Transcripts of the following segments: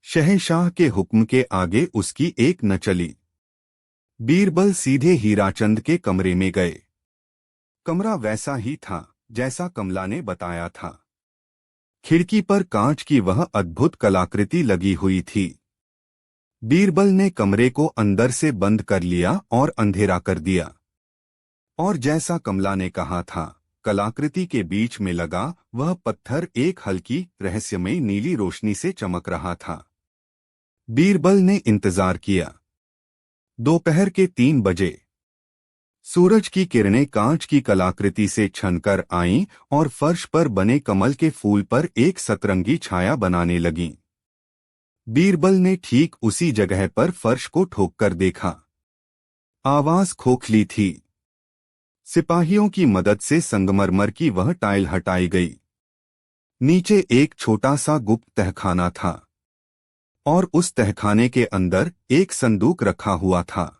शहंशाह के हुक्म के आगे उसकी एक न चली। बीरबल सीधे हीराचंद के कमरे में गए। कमरा वैसा ही था जैसा कमला ने बताया था। खिड़की पर कांच की वह अद्भुत कलाकृति लगी हुई थी। बीरबल ने कमरे को अंदर से बंद कर लिया और अंधेरा कर दिया। और जैसा कमला ने कहा था, कलाकृति के बीच में लगा वह पत्थर एक हल्की रहस्यमयी नीली रोशनी से चमक रहा था। बीरबल ने इंतजार किया। दोपहर के 3 बजे सूरज की किरणें कांच की कलाकृति से छनकर आईं और फर्श पर बने कमल के फूल पर एक सतरंगी छाया बनाने लगीं। बीरबल ने ठीक उसी जगह पर फर्श को ठोककर देखा। आवाज खोखली थी। सिपाहियों की मदद से संगमरमर की वह टाइल हटाई गई। नीचे एक छोटा सा गुप्त तहखाना था और उस तहखाने के अंदर एक संदूक रखा हुआ था।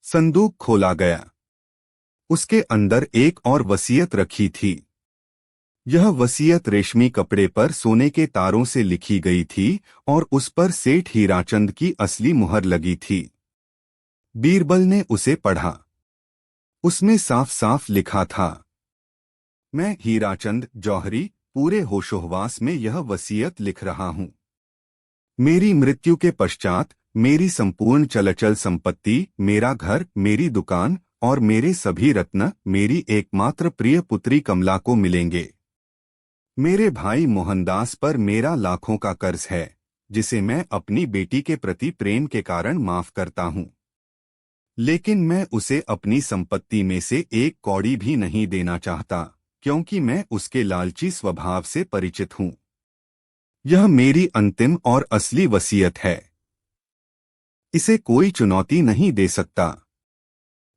संदूक खोला गया। उसके अंदर एक और वसीयत रखी थी। यह वसीयत रेशमी कपड़े पर सोने के तारों से लिखी गई थी और उस पर सेठ हीराचंद की असली मुहर लगी थी। बीरबल ने उसे पढ़ा। उसमें साफ साफ लिखा था, मैं हीराचंद जौहरी पूरे होशोहवास में यह वसीयत लिख रहा हूं। मेरी मृत्यु के पश्चात मेरी संपूर्ण चलचल संपत्ति, मेरा घर, मेरी दुकान और मेरे सभी रत्न मेरी एकमात्र प्रिय पुत्री कमला को मिलेंगे। मेरे भाई मोहनदास पर मेरा लाखों का कर्ज है, जिसे मैं अपनी बेटी के प्रति प्रेम के कारण माफ करता हूं। लेकिन मैं उसे अपनी संपत्ति में से एक कौड़ी भी नहीं देना चाहता, क्योंकि मैं उसके लालची स्वभाव से परिचित हूं। यह मेरी अंतिम और असली वसीयत है। इसे कोई चुनौती नहीं दे सकता।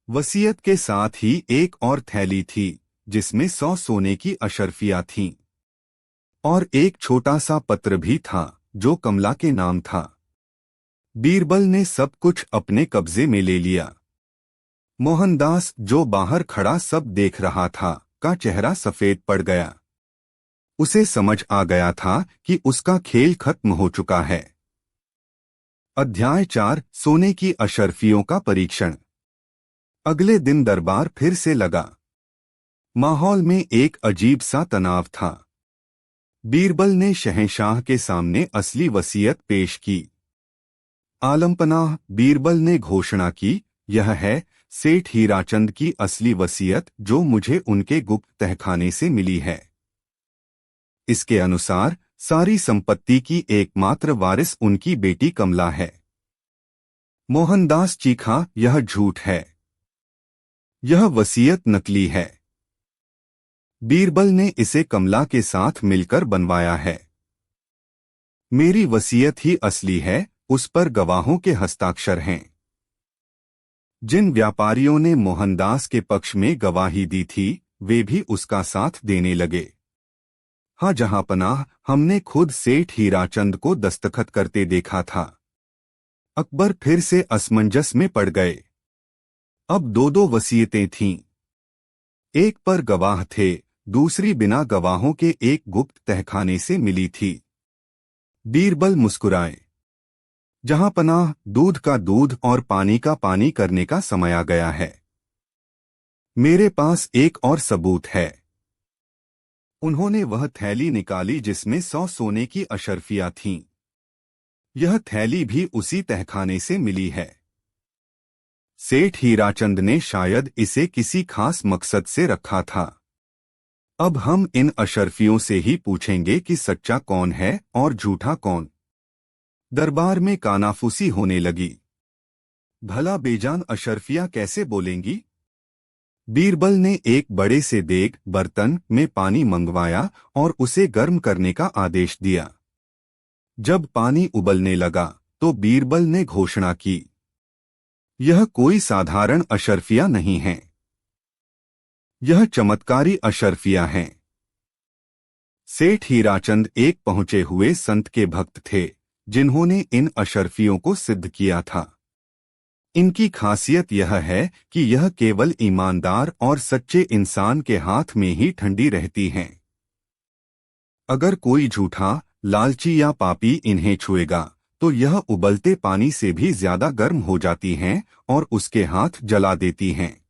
वसीयत के साथ ही एक और थैली थी, जिसमें 100 सोने की अशर्फियां थीं और एक छोटा सा पत्र भी था जो कमला के नाम था। बीरबल ने सब कुछ अपने कब्जे में ले लिया। मोहनदास, जो बाहर खड़ा सब देख रहा था, का चेहरा सफेद पड़ गया। उसे समझ आ गया था कि उसका खेल खत्म हो चुका है। अध्याय 4 सोने की अशर्फियों का परीक्षण। अगले दिन दरबार फिर से लगा। माहौल में एक अजीब सा तनाव था। बीरबल ने शहंशाह के सामने असली वसीयत पेश की। आलमपनाह, बीरबल ने घोषणा की, यह है सेठ हीराचंद की असली वसीयत जो मुझे उनके गुप्त तहखाने से मिली है। इसके अनुसार सारी संपत्ति की एकमात्र वारिस उनकी बेटी कमला है। मोहनदास चीखा, यह झूठ है। यह वसीयत नकली है। बीरबल ने इसे कमला के साथ मिलकर बनवाया है। मेरी वसीयत ही असली है, उस पर गवाहों के हस्ताक्षर हैं। जिन व्यापारियों ने मोहनदास के पक्ष में गवाही दी थी, वे भी उसका साथ देने लगे। हाँ जहांपनाह, हमने खुद सेठ हीराचंद को दस्तखत करते देखा था। अकबर फिर से असमंजस में पड़ गए। अब 2-2 वसीयतें थीं। एक पर गवाह थे, दूसरी बिना गवाहों के एक गुप्त तहखाने से मिली थी। बीरबल मुस्कुराए। जहांपनाह, दूध का दूध और पानी का पानी करने का समय आ गया है। मेरे पास एक और सबूत है। उन्होंने वह थैली निकाली जिसमें 100 सोने की अशर्फियां थीं। यह थैली भी उसी तहखाने से मिली है। सेठ हीराचंद ने शायद इसे किसी खास मकसद से रखा था। अब हम इन अशर्फियों से ही पूछेंगे कि सच्चा कौन है और झूठा कौन। दरबार में कानाफूसी होने लगी। भला बेजान अशर्फियां कैसे बोलेंगी? बीरबल ने एक बड़े से देग बर्तन में पानी मंगवाया और उसे गर्म करने का आदेश दिया। जब पानी उबलने लगा तो बीरबल ने घोषणा की, यह कोई साधारण अशर्फियां नहीं है। यह चमत्कारी अशर्फियां हैं। सेठ हीराचंद एक पहुंचे हुए संत के भक्त थे, जिन्होंने इन अशर्फियों को सिद्ध किया था। इनकी खासियत यह है कि यह केवल ईमानदार और सच्चे इंसान के हाथ में ही ठंडी रहती हैं। अगर कोई झूठा, लालची या पापी इन्हें छुएगा तो यह उबलते पानी से भी ज्यादा गर्म हो जाती हैं और उसके हाथ जला देती हैं।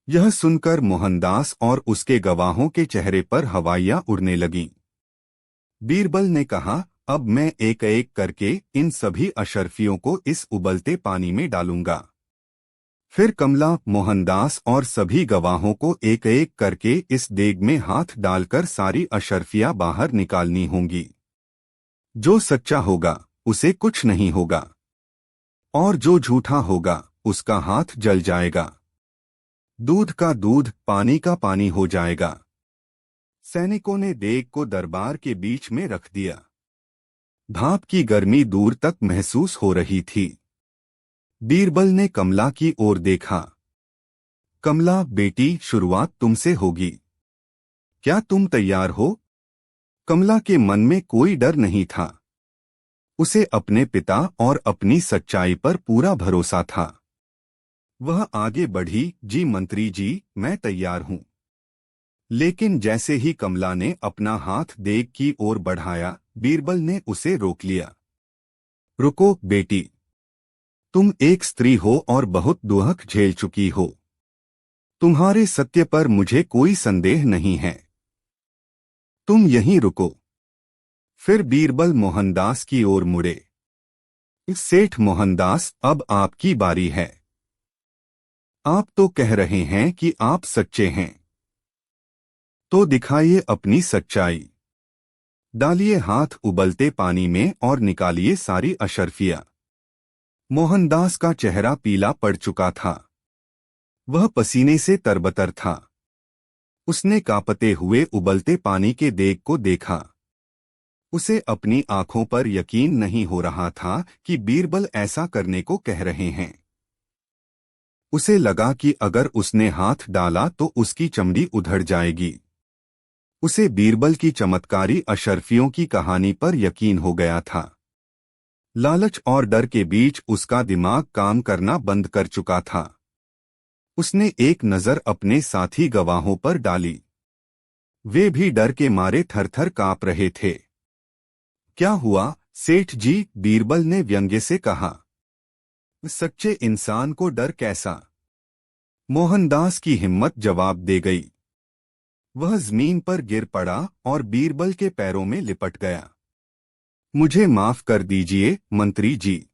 यह सुनकर मोहनदास और उसके गवाहों के चेहरे पर हवाइयां उड़ने लगीं। बीरबल ने कहा, अब मैं एक एक करके इन सभी अशर्फियों को इस उबलते पानी में डालूंगा। फिर कमला, मोहनदास और सभी गवाहों को एक एक करके इस देग में हाथ डालकर सारी अशर्फियां बाहर निकालनी होंगी। जो सच्चा होगा उसे कुछ नहीं होगा और जो झूठा होगा उसका हाथ जल जाएगा। दूध का दूध, पानी का पानी हो जाएगा। सैनिकों ने देग को दरबार के बीच में रख दिया। भाप की गर्मी दूर तक महसूस हो रही थी। बीरबल ने कमला की ओर देखा। कमला बेटी, शुरुआत तुमसे होगी। क्या तुम तैयार हो? कमला के मन में कोई डर नहीं था। उसे अपने पिता और अपनी सच्चाई पर पूरा भरोसा था। वह आगे बढ़ी, जी मंत्री जी, मैं तैयार हूं। लेकिन जैसे ही कमला ने अपना हाथ देग की ओर बढ़ाया, बीरबल ने उसे रोक लिया। रुको बेटी, तुम एक स्त्री हो और बहुत दुख झेल चुकी हो। तुम्हारे सत्य पर मुझे कोई संदेह नहीं है। तुम यहीं रुको। फिर बीरबल मोहनदास की ओर मुड़े। सेठ मोहनदास, अब आपकी बारी है। आप तो कह रहे हैं कि आप सच्चे हैं, तो दिखाइए अपनी सच्चाई। डालिए हाथ उबलते पानी में और निकालिए सारी अशर्फियां। मोहनदास का चेहरा पीला पड़ चुका था। वह पसीने से तरबतर था। उसने कांपते हुए उबलते पानी के देग को देखा। उसे अपनी आंखों पर यकीन नहीं हो रहा था कि बीरबल ऐसा करने को कह रहे हैं। उसे लगा कि अगर उसने हाथ डाला तो उसकी चमड़ी उधड़ जाएगी। उसे बीरबल की चमत्कारी अशर्फियों की कहानी पर यकीन हो गया था। लालच और डर के बीच उसका दिमाग काम करना बंद कर चुका था। उसने एक नजर अपने साथी गवाहों पर डाली। वे भी डर के मारे थरथर कांप रहे थे। क्या हुआ सेठ जी? बीरबल ने व्यंग्य से कहा। सच्चे इंसान को डर कैसा? मोहनदास की हिम्मत जवाब दे गई। वह जमीन पर गिर पड़ा और बीरबल के पैरों में लिपट गया। मुझे माफ कर दीजिए मंत्री जी।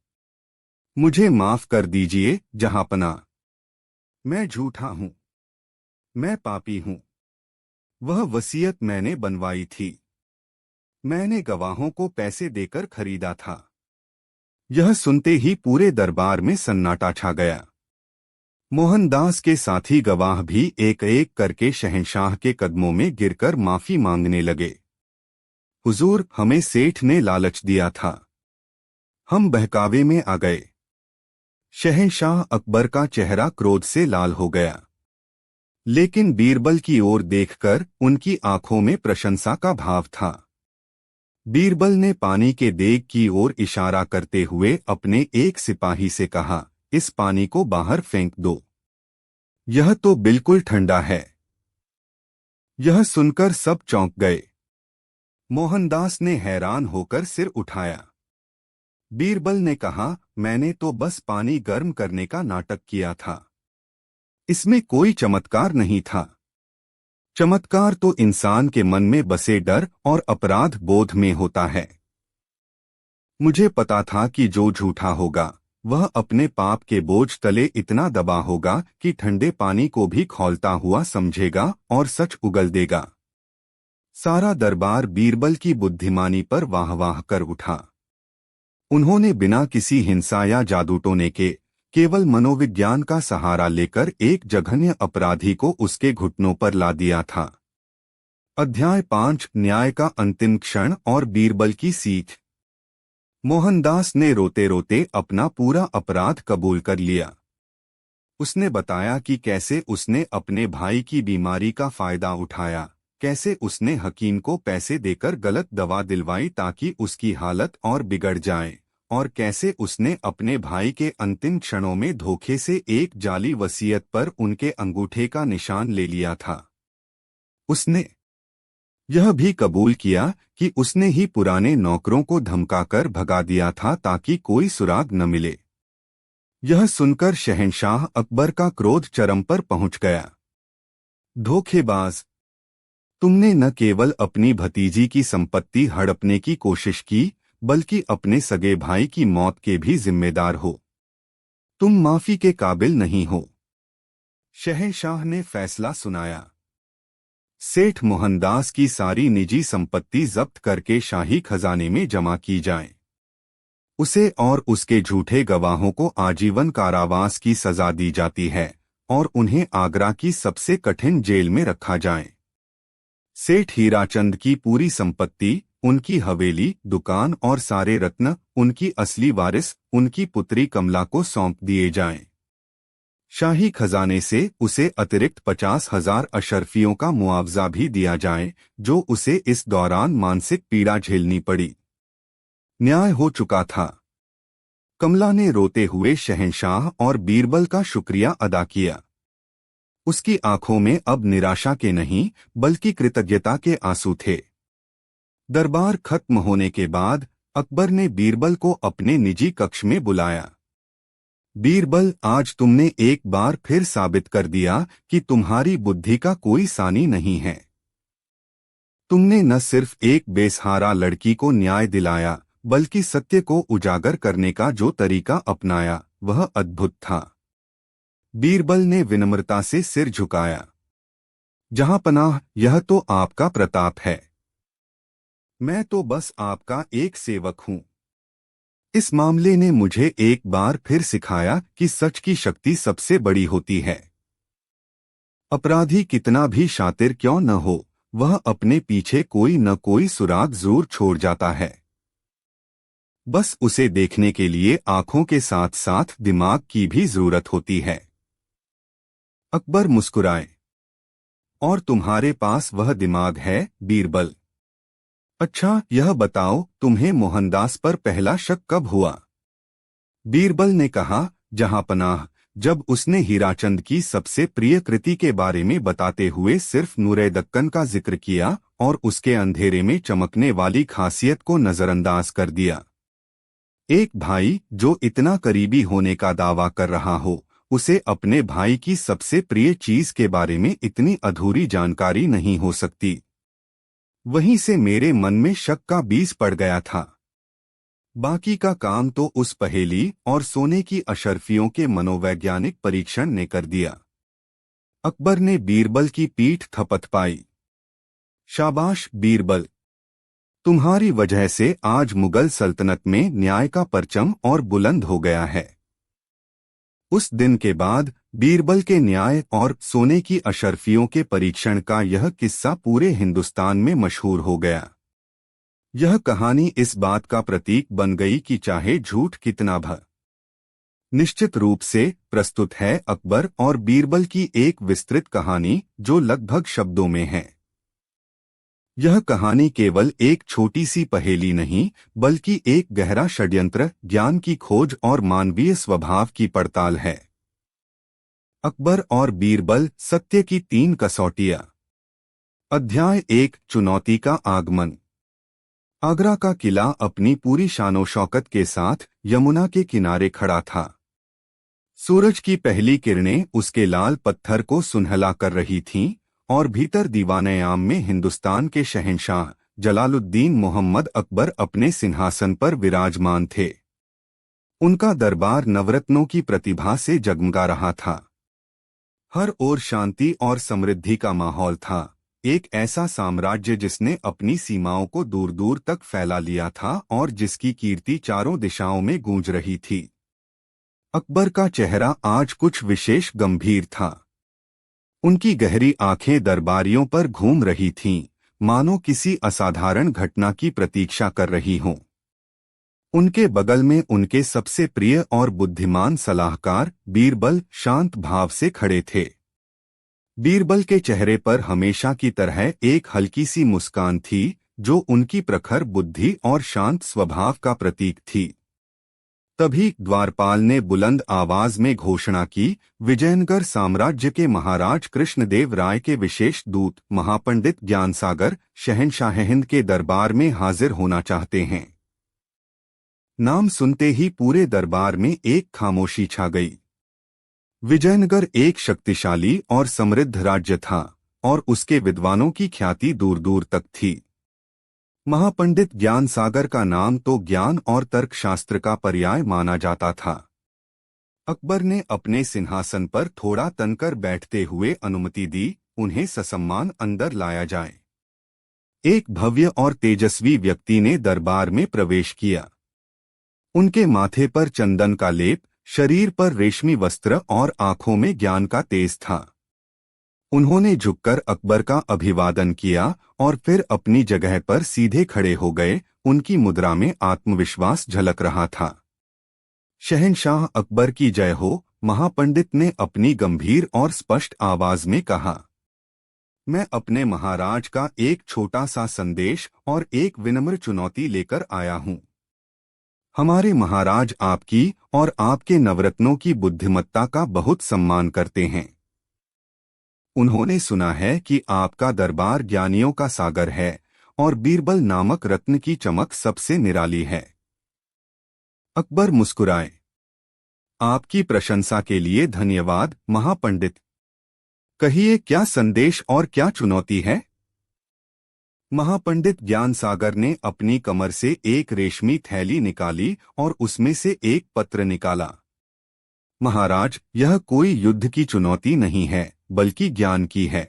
मुझे माफ कर दीजिए जहांपना। मैं झूठा हूं। मैं पापी हूं। वह वसीयत मैंने बनवाई थी। मैंने गवाहों को पैसे देकर खरीदा था। यह सुनते ही पूरे दरबार में सन्नाटा छा गया। मोहनदास के साथी गवाह भी एक एक करके शहंशाह के कदमों में गिरकर माफी मांगने लगे। हुजूर, हमें सेठ ने लालच दिया था। हम बहकावे में आ गए। शहंशाह अकबर का चेहरा क्रोध से लाल हो गया। लेकिन बीरबल की ओर देखकर उनकी आंखों में प्रशंसा का भाव था। बीरबल ने पानी के देग की ओर इशारा करते हुए अपने एक सिपाही से कहा, इस पानी को बाहर फेंक दो। यह तो बिल्कुल ठंडा है। यह सुनकर सब चौंक गए। मोहनदास ने हैरान होकर सिर उठाया। बीरबल ने कहा, मैंने तो बस पानी गर्म करने का नाटक किया था। इसमें कोई चमत्कार नहीं था। चमत्कार तो इंसान के मन में बसे डर और अपराध बोध में होता है। मुझे पता था कि जो झूठा होगा वह अपने पाप के बोझ तले इतना दबा होगा कि ठंडे पानी को भी खौलता हुआ समझेगा और सच उगल देगा। सारा दरबार बीरबल की बुद्धिमानी पर वाह वाह कर उठा। उन्होंने बिना किसी हिंसा या जादूटोने के केवल मनोविज्ञान का सहारा लेकर एक जघन्य अपराधी को उसके घुटनों पर ला दिया था। अध्याय 5, न्याय का अंतिम क्षण और बीरबल की सीख। मोहनदास ने रोते रोते अपना पूरा अपराध कबूल कर लिया। उसने बताया कि कैसे उसने अपने भाई की बीमारी का फायदा उठाया, कैसे उसने हकीम को पैसे देकर गलत दवा दिलवाई ताकि उसकी हालत और बिगड़ जाए, और कैसे उसने अपने भाई के अंतिम क्षणों में धोखे से एक जाली वसीयत पर उनके अंगूठे का निशान ले लिया था। उसने यह भी कबूल किया कि उसने ही पुराने नौकरों को धमकाकर भगा दिया था ताकि कोई सुराग न मिले। यह सुनकर शहंशाह अकबर का क्रोध चरम पर पहुंच गया। धोखेबाज, तुमने न केवल अपनी भतीजी की संपत्ति हड़पने की कोशिश की, बल्कि अपने सगे भाई की मौत के भी जिम्मेदार हो। तुम माफी के काबिल नहीं हो। शहंशाह ने फैसला सुनाया। सेठ मोहनदास की सारी निजी संपत्ति जब्त करके शाही खजाने में जमा की जाए। उसे और उसके झूठे गवाहों को आजीवन कारावास की सजा दी जाती है और उन्हें आगरा की सबसे कठिन जेल में रखा जाए। सेठ हीराचंद की पूरी संपत्ति, उनकी हवेली, दुकान और सारे रत्न उनकी असली वारिस उनकी पुत्री कमला को सौंप दिए जाएं। शाही खजाने से उसे अतिरिक्त 50,000 अशर्फियों का मुआवजा भी दिया जाए, जो उसे इस दौरान मानसिक पीड़ा झेलनी पड़ी। न्याय हो चुका था। कमला ने रोते हुए शहंशाह और बीरबल का शुक्रिया अदा किया। उसकी आंखों में अब निराशा के नहीं, बल्कि कृतज्ञता के आंसू थे। दरबार खत्म होने के बाद अकबर ने बीरबल को अपने निजी कक्ष में बुलाया। बीरबल, आज तुमने एक बार फिर साबित कर दिया कि तुम्हारी बुद्धि का कोई सानी नहीं है। तुमने न सिर्फ एक बेसहारा लड़की को न्याय दिलाया, बल्कि सत्य को उजागर करने का जो तरीका अपनाया वह अद्भुत था। बीरबल ने विनम्रता से सिर झुकाया। जहांपनाह, यह तो आपका प्रताप है। मैं तो बस आपका एक सेवक हूं। इस मामले ने मुझे एक बार फिर सिखाया कि सच की शक्ति सबसे बड़ी होती है। अपराधी कितना भी शातिर क्यों न हो, वह अपने पीछे कोई न कोई सुराग जरूर छोड़ जाता है। बस उसे देखने के लिए आंखों के साथ साथ दिमाग की भी जरूरत होती है। अकबर मुस्कुराए। और तुम्हारे पास वह दिमाग है, बीरबल। अच्छा, यह बताओ, तुम्हें मोहनदास पर पहला शक कब हुआ? बीरबल ने कहा, जहांपनाह, जब उसने हीराचंद की सबसे प्रिय कृति के बारे में बताते हुए सिर्फ नूरे दक्कन का जिक्र किया और उसके अंधेरे में चमकने वाली खासियत को नजरअंदाज कर दिया। एक भाई जो इतना करीबी होने का दावा कर रहा हो, उसे अपने भाई की सबसे प्रिय चीज के बारे में इतनी अधूरी जानकारी नहीं हो सकती। वहीं से मेरे मन में शक का बीज पड़ गया था। बाकी का काम तो उस पहेली और सोने की अशर्फियों के मनोवैज्ञानिक परीक्षण ने कर दिया। अकबर ने बीरबल की पीठ थपथपाई। शाबाश बीरबल, तुम्हारी वजह से आज मुगल सल्तनत में न्याय का परचम और बुलंद हो गया है। उस दिन के बाद बीरबल के न्याय और सोने की अशर्फियों के परीक्षण का यह किस्सा पूरे हिंदुस्तान में मशहूर हो गया। यह कहानी इस बात का प्रतीक बन गई कि चाहे झूठ कितना भी निश्चित रूप से प्रस्तुत है अकबर और बीरबल की एक विस्तृत कहानी जो लगभग शब्दों में है। यह कहानी केवल एक छोटी सी पहेली नहीं, बल्कि एक गहरा षड्यंत्र, ज्ञान की खोज और मानवीय स्वभाव की पड़ताल है। अकबर और बीरबल, सत्य की 3 कसौटियां। अध्याय 1, चुनौती का आगमन। आगरा का किला अपनी पूरी शानो शौकत के साथ यमुना के किनारे खड़ा था। सूरज की पहली किरणें उसके लाल पत्थर को सुनहला कर रही थीं और भीतर दीवान-ए-आम में हिंदुस्तान के शहंशाह जलालुद्दीन मोहम्मद अकबर अपने सिंहासन पर विराजमान थे। उनका दरबार नवरत्नों की प्रतिभा से जगमगा रहा था। हर ओर शांति और समृद्धि का माहौल था, एक ऐसा साम्राज्य जिसने अपनी सीमाओं को दूर दूर तक फैला लिया था और जिसकी कीर्ति चारों दिशाओं में गूंज रही थी। अकबर का चेहरा आज कुछ विशेष गंभीर था। उनकी गहरी आंखें दरबारियों पर घूम रही थीं, मानो किसी असाधारण घटना की प्रतीक्षा कर रही हों। उनके बगल में उनके सबसे प्रिय और बुद्धिमान सलाहकार बीरबल शांत भाव से खड़े थे। बीरबल के चेहरे पर हमेशा की तरह एक हल्की सी मुस्कान थी, जो उनकी प्रखर बुद्धि और शांत स्वभाव का प्रतीक थी। तभी द्वारपाल ने बुलंद आवाज में घोषणा की, विजयनगर साम्राज्य के महाराज कृष्णदेव राय के विशेष दूत महापंडित ज्ञानसागर शहंशाह हिंद के दरबार में हाजिर होना चाहते हैं। नाम सुनते ही पूरे दरबार में एक खामोशी छा गई। विजयनगर एक शक्तिशाली और समृद्ध राज्य था और उसके विद्वानों की ख्याति दूर दूर तक थी। महापंडित ज्ञानसागर का नाम तो ज्ञान और तर्कशास्त्र का पर्याय माना जाता था। अकबर ने अपने सिंहासन पर थोड़ा तनकर बैठते हुए अनुमति दी, उन्हें ससम्मान अंदर लाया जाए। एक भव्य और तेजस्वी व्यक्ति ने दरबार में प्रवेश किया। उनके माथे पर चंदन का लेप, शरीर पर रेशमी वस्त्र और आंखों में ज्ञान का तेज था। उन्होंने झुककर अकबर का अभिवादन किया और फिर अपनी जगह पर सीधे खड़े हो गए। उनकी मुद्रा में आत्मविश्वास झलक रहा था। शहंशाह अकबर की जय हो, महापंडित ने अपनी गंभीर और स्पष्ट आवाज में कहा। मैं अपने महाराज का एक छोटा सा संदेश और एक विनम्र चुनौती लेकर आया हूं। हमारे महाराज आपकी और आपके नवरत्नों की बुद्धिमत्ता का बहुत सम्मान करते हैं। उन्होंने सुना है कि आपका दरबार ज्ञानियों का सागर है और बीरबल नामक रत्न की चमक सबसे निराली है। अकबर मुस्कुराए। आपकी प्रशंसा के लिए धन्यवाद महापंडित। कहिए, क्या संदेश और क्या चुनौती है? महापंडित ज्ञानसागर ने अपनी कमर से एक रेशमी थैली निकाली और उसमें से एक पत्र निकाला। महाराज, यह कोई युद्ध की चुनौती नहीं है, बल्कि ज्ञान की है।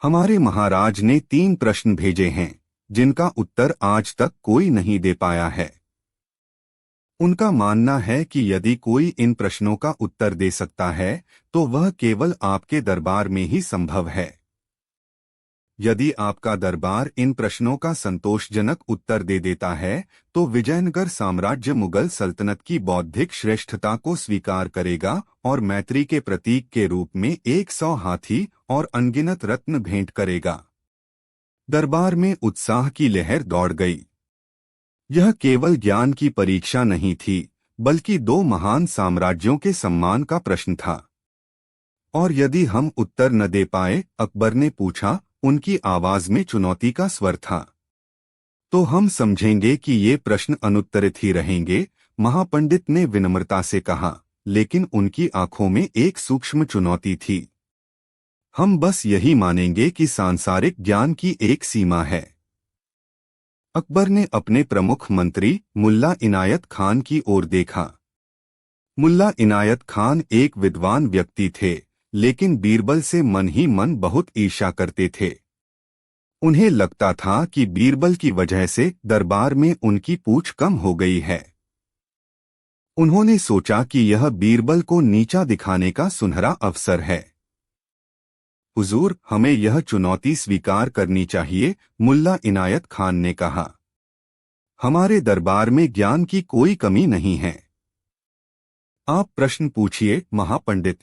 हमारे महाराज ने 3 प्रश्न भेजे हैं, जिनका उत्तर आज तक कोई नहीं दे पाया है। उनका मानना है कि यदि कोई इन प्रश्नों का उत्तर दे सकता है, तो वह केवल आपके दरबार में ही संभव है। यदि आपका दरबार इन प्रश्नों का संतोषजनक उत्तर दे देता है, तो विजयनगर साम्राज्य मुगल सल्तनत की बौद्धिक श्रेष्ठता को स्वीकार करेगा और मैत्री के प्रतीक के रूप में 100 हाथी और अनगिनत रत्न भेंट करेगा। दरबार में उत्साह की लहर दौड़ गई। यह केवल ज्ञान की परीक्षा नहीं थी, बल्कि 2 महान साम्राज्यों के सम्मान का प्रश्न था। और यदि हम उत्तर न दे पाए, अकबर ने पूछा, उनकी आवाज में चुनौती का स्वर था, तो हम समझेंगे कि ये प्रश्न अनुत्तरित ही रहेंगे। महापंडित ने विनम्रता से कहा, लेकिन उनकी आंखों में एक सूक्ष्म चुनौती थी। हम बस यही मानेंगे कि सांसारिक ज्ञान की एक सीमा है। अकबर ने अपने प्रमुख मंत्री मुल्ला इनायत खान की ओर देखा। मुल्ला इनायत खान एक विद्वान व्यक्ति थे, लेकिन बीरबल से मन ही मन बहुत ईर्ष्या करते थे। उन्हें लगता था कि बीरबल की वजह से दरबार में उनकी पूछ कम हो गई है। उन्होंने सोचा कि यह बीरबल को नीचा दिखाने का सुनहरा अवसर है। हुजूर, हमें यह चुनौती स्वीकार करनी चाहिए, मुल्ला इनायत खान ने कहा। हमारे दरबार में ज्ञान की कोई कमी नहीं है। आप प्रश्न पूछिए महापंडित।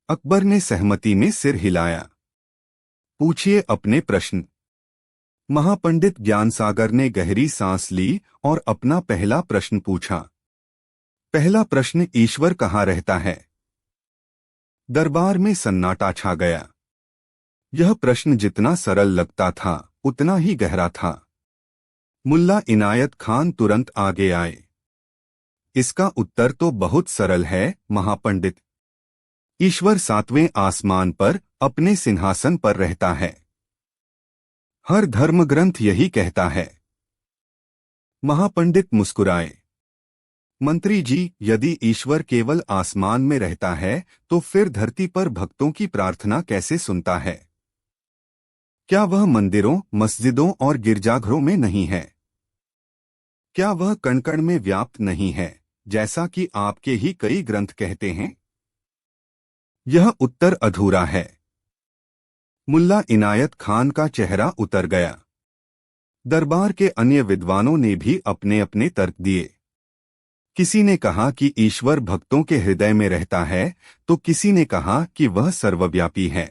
अकबर ने सहमति में सिर हिलाया। पूछिए अपने प्रश्न। महापंडित ज्ञानसागर ने गहरी सांस ली और अपना पहला प्रश्न पूछा। पहला प्रश्न, ईश्वर कहाँ रहता है? दरबार में सन्नाटा छा गया। यह प्रश्न जितना सरल लगता था, उतना ही गहरा था। मुल्ला इनायत खान तुरंत आगे आए। इसका उत्तर तो बहुत सरल है महापंडित। ईश्वर 7वें आसमान पर अपने सिंहासन पर रहता है। हर धर्मग्रंथ यही कहता है। महापंडित मुस्कुराए। मंत्री जी, यदि ईश्वर केवल आसमान में रहता है, तो फिर धरती पर भक्तों की प्रार्थना कैसे सुनता है? क्या वह मंदिरों, मस्जिदों और गिरजाघरों में नहीं है? क्या वह कण कण में व्याप्त नहीं है, जैसा कि आपके ही कई ग्रंथ कहते हैं? यह उत्तर अधूरा है। मुल्ला इनायत खान का चेहरा उतर गया। दरबार के अन्य विद्वानों ने भी अपने अपने तर्क दिए। किसी ने कहा कि ईश्वर भक्तों के हृदय में रहता है, तो किसी ने कहा कि वह सर्वव्यापी है।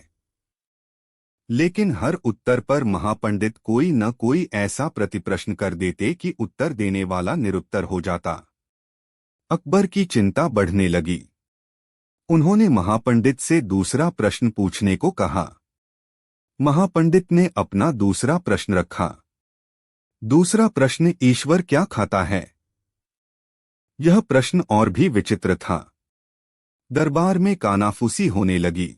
लेकिन हर उत्तर पर महापंडित कोई न कोई ऐसा प्रतिप्रश्न कर देते कि उत्तर देने वाला निरुत्तर हो जाता। अकबर की चिंता बढ़ने लगी। उन्होंने महापंडित से दूसरा प्रश्न पूछने को कहा। महापंडित ने अपना दूसरा प्रश्न रखा। दूसरा प्रश्न, ईश्वर क्या खाता है? यह प्रश्न और भी विचित्र था। दरबार में कानाफूसी होने लगी।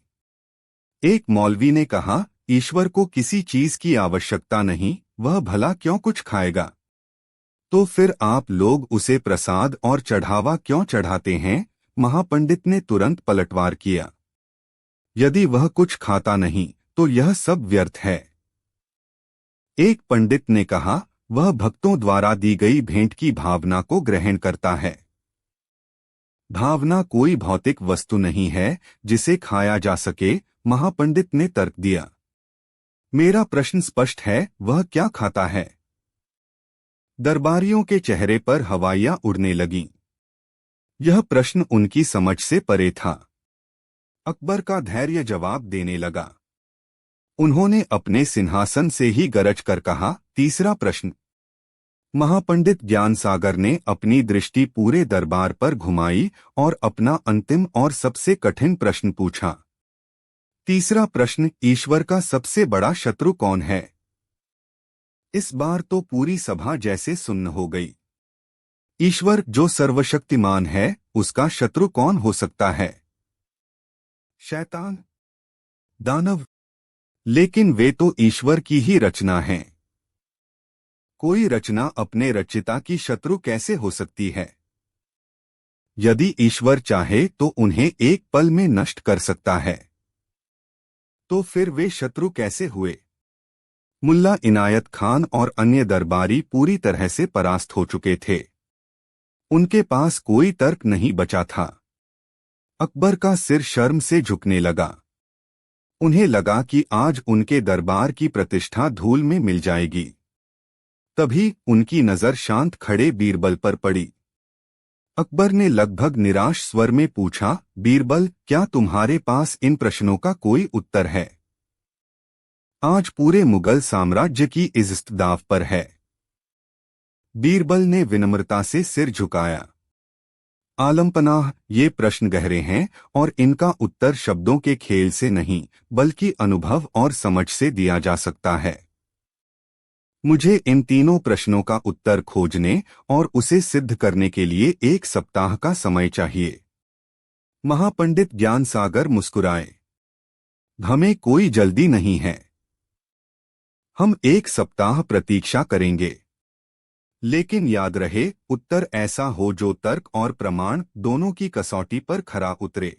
एक मौलवी ने कहा, ईश्वर को किसी चीज की आवश्यकता नहीं, वह भला क्यों कुछ खाएगा? तो फिर आप लोग उसे प्रसाद और चढ़ावा क्यों चढ़ाते हैं? महापंडित ने तुरंत पलटवार किया। यदि वह कुछ खाता नहीं तो यह सब व्यर्थ है। एक पंडित ने कहा, वह भक्तों द्वारा दी गई भेंट की भावना को ग्रहण करता है। भावना कोई भौतिक वस्तु नहीं है जिसे खाया जा सके, महापंडित ने तर्क दिया। मेरा प्रश्न स्पष्ट है, वह क्या खाता है? दरबारियों के चेहरे पर हवाइयां उड़ने लगीं। यह प्रश्न उनकी समझ से परे था। अकबर का धैर्य जवाब देने लगा। उन्होंने अपने सिंहासन से ही गरज कर कहा, तीसरा प्रश्न। महापंडित ज्ञानसागर ने अपनी दृष्टि पूरे दरबार पर घुमाई और अपना अंतिम और सबसे कठिन प्रश्न पूछा। तीसरा प्रश्न, ईश्वर का सबसे बड़ा शत्रु कौन है? इस बार तो पूरी सभा जैसे सुन्न हो गई। ईश्वर जो सर्वशक्तिमान है, उसका शत्रु कौन हो सकता है? शैतान, दानव? लेकिन वे तो ईश्वर की ही रचना हैं। कोई रचना अपने रचिता की शत्रु कैसे हो सकती है? यदि ईश्वर चाहे तो उन्हें एक पल में नष्ट कर सकता है। तो फिर वे शत्रु कैसे हुए? मुल्ला इनायत खान और अन्य दरबारी पूरी तरह से परास्त हो चुके थे। उनके पास कोई तर्क नहीं बचा था। अकबर का सिर शर्म से झुकने लगा। उन्हें लगा कि आज उनके दरबार की प्रतिष्ठा धूल में मिल जाएगी। तभी उनकी नजर शांत खड़े बीरबल पर पड़ी। अकबर ने लगभग निराश स्वर में पूछा, बीरबल, क्या तुम्हारे पास इन प्रश्नों का कोई उत्तर है? आज पूरे मुगल साम्राज्य की इज्जत दांव पर है। बीरबल ने विनम्रता से सिर झुकाया। आलमपनाह, ये प्रश्न गहरे हैं और इनका उत्तर शब्दों के खेल से नहीं बल्कि अनुभव और समझ से दिया जा सकता है। मुझे इन तीनों प्रश्नों का उत्तर खोजने और उसे सिद्ध करने के लिए 1 सप्ताह का समय चाहिए। महापंडित ज्ञानसागर मुस्कुराए। हमें कोई जल्दी नहीं है। हम 1 सप्ताह प्रतीक्षा करेंगे। लेकिन याद रहे, उत्तर ऐसा हो जो तर्क और प्रमाण दोनों की कसौटी पर खरा उतरे।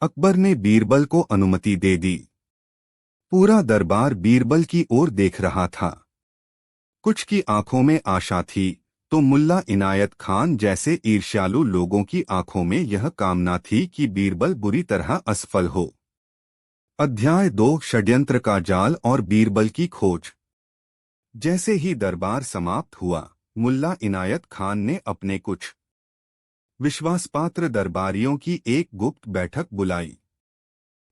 अकबर ने बीरबल को अनुमति दे दी। पूरा दरबार बीरबल की ओर देख रहा था। कुछ की आंखों में आशा थी तो मुल्ला इनायत खान जैसे ईर्ष्यालु लोगों की आंखों में यह कामना थी कि बीरबल बुरी तरह असफल हो। अध्याय 2, षड्यंत्र का जाल और बीरबल की खोज। जैसे ही दरबार समाप्त हुआ, मुल्ला इनायत खान ने अपने कुछ विश्वासपात्र दरबारियों की एक गुप्त बैठक बुलाई।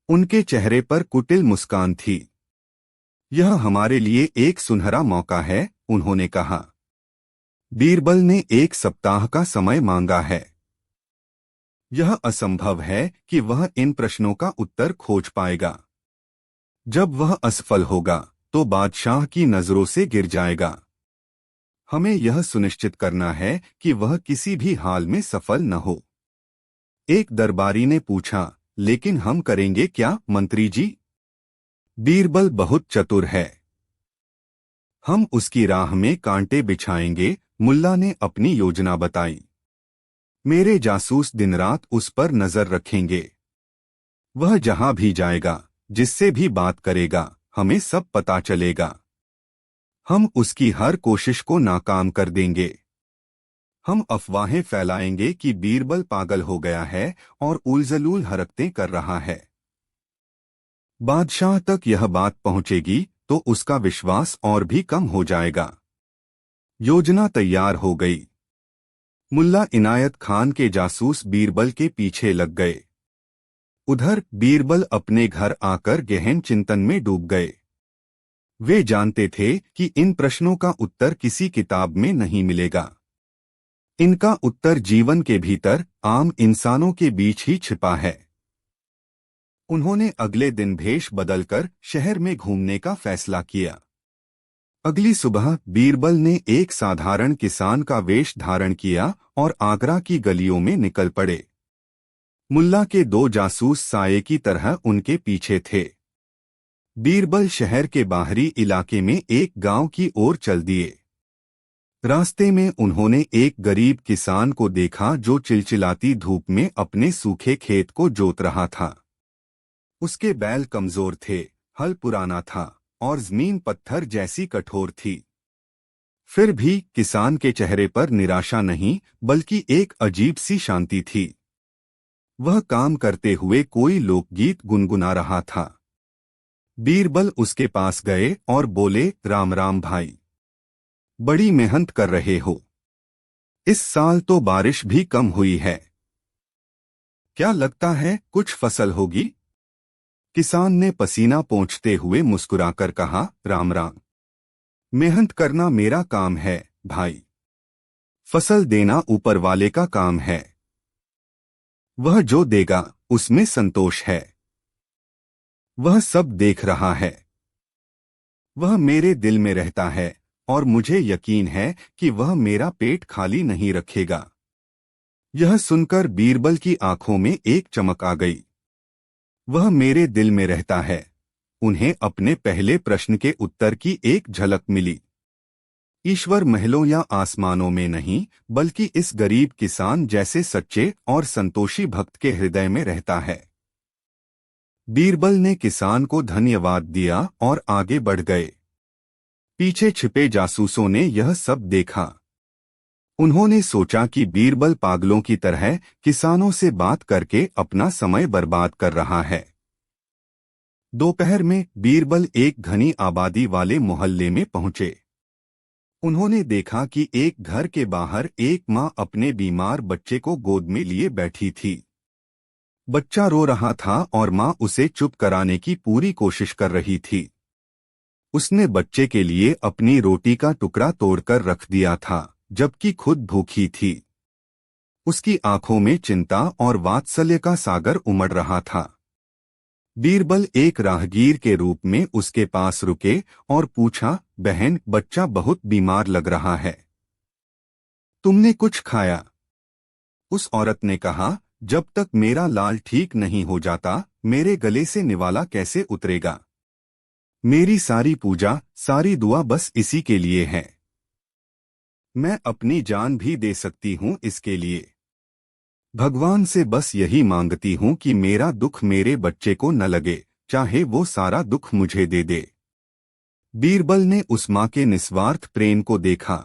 उनके चेहरे पर कुटिल मुस्कान थी। यह हमारे लिए एक सुनहरा मौका है, उन्होंने कहा। बीरबल ने 1 सप्ताह का समय मांगा है। यह असंभव है कि वह इन प्रश्नों का उत्तर खोज पाएगा। जब वह असफल होगा तो बादशाह की नजरों से गिर जाएगा। हमें यह सुनिश्चित करना है कि वह किसी भी हाल में सफल न हो। एक दरबारी ने पूछा, लेकिन हम करेंगे क्या, मंत्री जी? बीरबल बहुत चतुर है। हम उसकी राह में कांटे बिछाएंगे, मुल्ला ने अपनी योजना बताई। मेरे जासूस दिन रात उस पर नजर रखेंगे। वह जहां भी जाएगा, जिससे भी बात करेगा, हमें सब पता चलेगा। हम उसकी हर कोशिश को नाकाम कर देंगे। हम अफवाहें फैलाएंगे कि बीरबल पागल हो गया है और उलझुल हरकतें कर रहा है। बादशाह तक यह बात पहुंचेगी तो उसका विश्वास और भी कम हो जाएगा। योजना तैयार हो गई। मुल्ला इनायत खान के जासूस बीरबल के पीछे लग गए। उधर बीरबल अपने घर आकर गहन चिंतन में डूब गए। वे जानते थे कि इन प्रश्नों का उत्तर किसी किताब में नहीं मिलेगा। इनका उत्तर जीवन के भीतर आम इंसानों के बीच ही छिपा है। उन्होंने अगले दिन भेष बदलकर शहर में घूमने का फैसला किया। अगली सुबह बीरबल ने एक साधारण किसान का वेश धारण किया और आगरा की गलियों में निकल पड़े। मुल्ला के 2 जासूस साये की तरह उनके पीछे थे। बीरबल शहर के बाहरी इलाके में एक गांव की ओर चल दिए। रास्ते में उन्होंने एक गरीब किसान को देखा जो चिलचिलाती धूप में अपने सूखे खेत को जोत रहा था। उसके बैल कमजोर थे, हल पुराना था और जमीन पत्थर जैसी कठोर थी। फिर भी किसान के चेहरे पर निराशा नहीं बल्कि एक अजीब सी शांति थी। वह काम करते हुए कोई लोकगीत गुनगुना रहा था। बीरबल उसके पास गए और बोले, राम राम भाई, बड़ी मेहनत कर रहे हो। इस साल तो बारिश भी कम हुई है। क्या लगता है कुछ फसल होगी? किसान ने पसीना पोंछते हुए मुस्कुराकर कहा, राम राम, मेहनत करना मेरा काम है भाई, फसल देना ऊपर वाले का काम है। वह जो देगा उसमें संतोष है। वह सब देख रहा है। वह मेरे दिल में रहता है और मुझे यकीन है कि वह मेरा पेट खाली नहीं रखेगा। यह सुनकर बीरबल की आंखों में एक चमक आ गई। वह मेरे दिल में रहता है। उन्हें अपने पहले प्रश्न के उत्तर की एक झलक मिली। ईश्वर महलों या आसमानों में नहीं बल्कि इस गरीब किसान जैसे सच्चे और संतोषी भक्त के हृदय में रहता है। बीरबल ने किसान को धन्यवाद दिया और आगे बढ़ गए। पीछे छिपे जासूसों ने यह सब देखा। उन्होंने सोचा कि बीरबल पागलों की तरह किसानों से बात करके अपना समय बर्बाद कर रहा है। दोपहर में बीरबल एक घनी आबादी वाले मोहल्ले में पहुंचे। उन्होंने देखा कि एक घर के बाहर एक मां अपने बीमार बच्चे को गोद में लिए बैठी थी। बच्चा रो रहा था और मां उसे चुप कराने की पूरी कोशिश कर रही थी। उसने बच्चे के लिए अपनी रोटी का टुकड़ा तोड़कर रख दिया था, जबकि खुद भूखी थी। उसकी आंखों में चिंता और वात्सल्य का सागर उमड़ रहा था। बीरबल एक राहगीर के रूप में उसके पास रुके और पूछा, बहन, बच्चा बहुत बीमार लग रहा है, तुमने कुछ खाया? उस औरत ने कहा, जब तक मेरा लाल ठीक नहीं हो जाता मेरे गले से निवाला कैसे उतरेगा? मेरी सारी पूजा, सारी दुआ बस इसी के लिए है। मैं अपनी जान भी दे सकती हूँ इसके लिए। भगवान से बस यही मांगती हूँ कि मेरा दुख मेरे बच्चे को न लगे, चाहे वो सारा दुख मुझे दे दे। बीरबल ने उस माँ के निस्वार्थ प्रेम को देखा।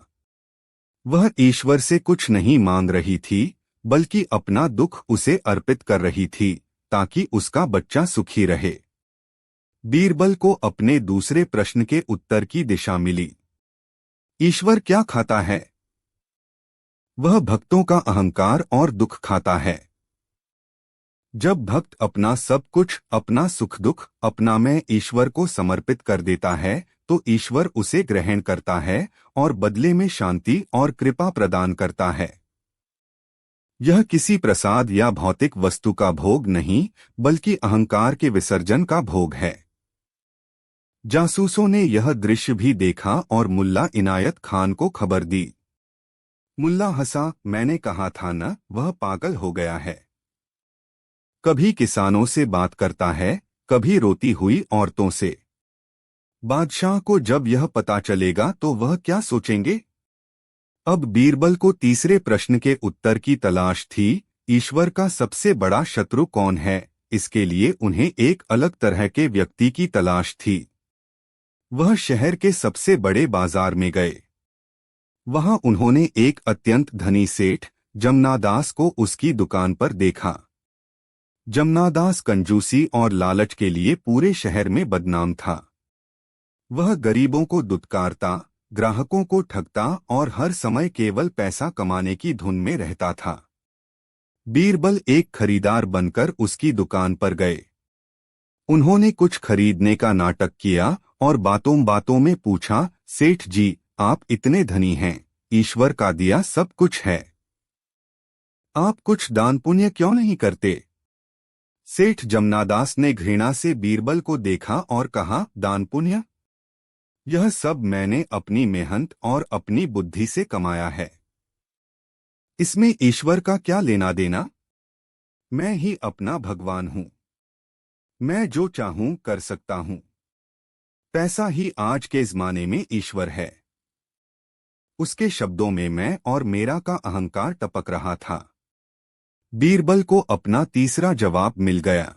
वह ईश्वर से कुछ नहीं मांग रही थी बल्कि अपना दुख उसे अर्पित कर रही थी ताकि उसका बच्चा सुखी रहे। बीरबल को अपने दूसरे प्रश्न के उत्तर की दिशा मिली। ईश्वर क्या खाता है? वह भक्तों का अहंकार और दुख खाता है। जब भक्त अपना सब कुछ, अपना सुख दुख, अपना मैं ईश्वर को समर्पित कर देता है तो ईश्वर उसे ग्रहण करता है और बदले में शांति और कृपा प्रदान करता है। यह किसी प्रसाद या भौतिक वस्तु का भोग नहीं बल्कि अहंकार के विसर्जन का भोग है। जासूसों ने यह दृश्य भी देखा और मुल्ला इनायत खान को खबर दी। मुल्ला हंसा, मैंने कहा था न, वह पागल हो गया है। कभी किसानों से बात करता है, कभी रोती हुई औरतों से। बादशाह को जब यह पता चलेगा तो वह क्या सोचेंगे? अब बीरबल को तीसरे प्रश्न के उत्तर की तलाश थी। ईश्वर का सबसे बड़ा शत्रु कौन है? इसके लिए उन्हें एक अलग तरह के व्यक्ति की तलाश थी। वह शहर के सबसे बड़े बाजार में गए। वहां उन्होंने एक अत्यंत धनी सेठ जमनादास को उसकी दुकान पर देखा। जमनादास कंजूसी और लालच के लिए पूरे शहर में बदनाम था। वह गरीबों को दुत्कारता, ग्राहकों को ठगता और हर समय केवल पैसा कमाने की धुन में रहता था। बीरबल एक खरीदार बनकर उसकी दुकान पर गए। उन्होंने कुछ खरीदने का नाटक किया और बातों बातों में पूछा, सेठ जी, आप इतने धनी हैं, ईश्वर का दिया सब कुछ है, आप कुछ दान पुण्य क्यों नहीं करते? सेठ जमनादास ने घृणा से बीरबल को देखा और कहा, दान पुण्य? यह सब मैंने अपनी मेहनत और अपनी बुद्धि से कमाया है। इसमें ईश्वर का क्या लेना देना? मैं ही अपना भगवान हूं। मैं जो चाहूं कर सकता हूं। पैसा ही आज के जमाने में ईश्वर है। उसके शब्दों में मैं और मेरा का अहंकार टपक रहा था। बीरबल को अपना तीसरा जवाब मिल गया।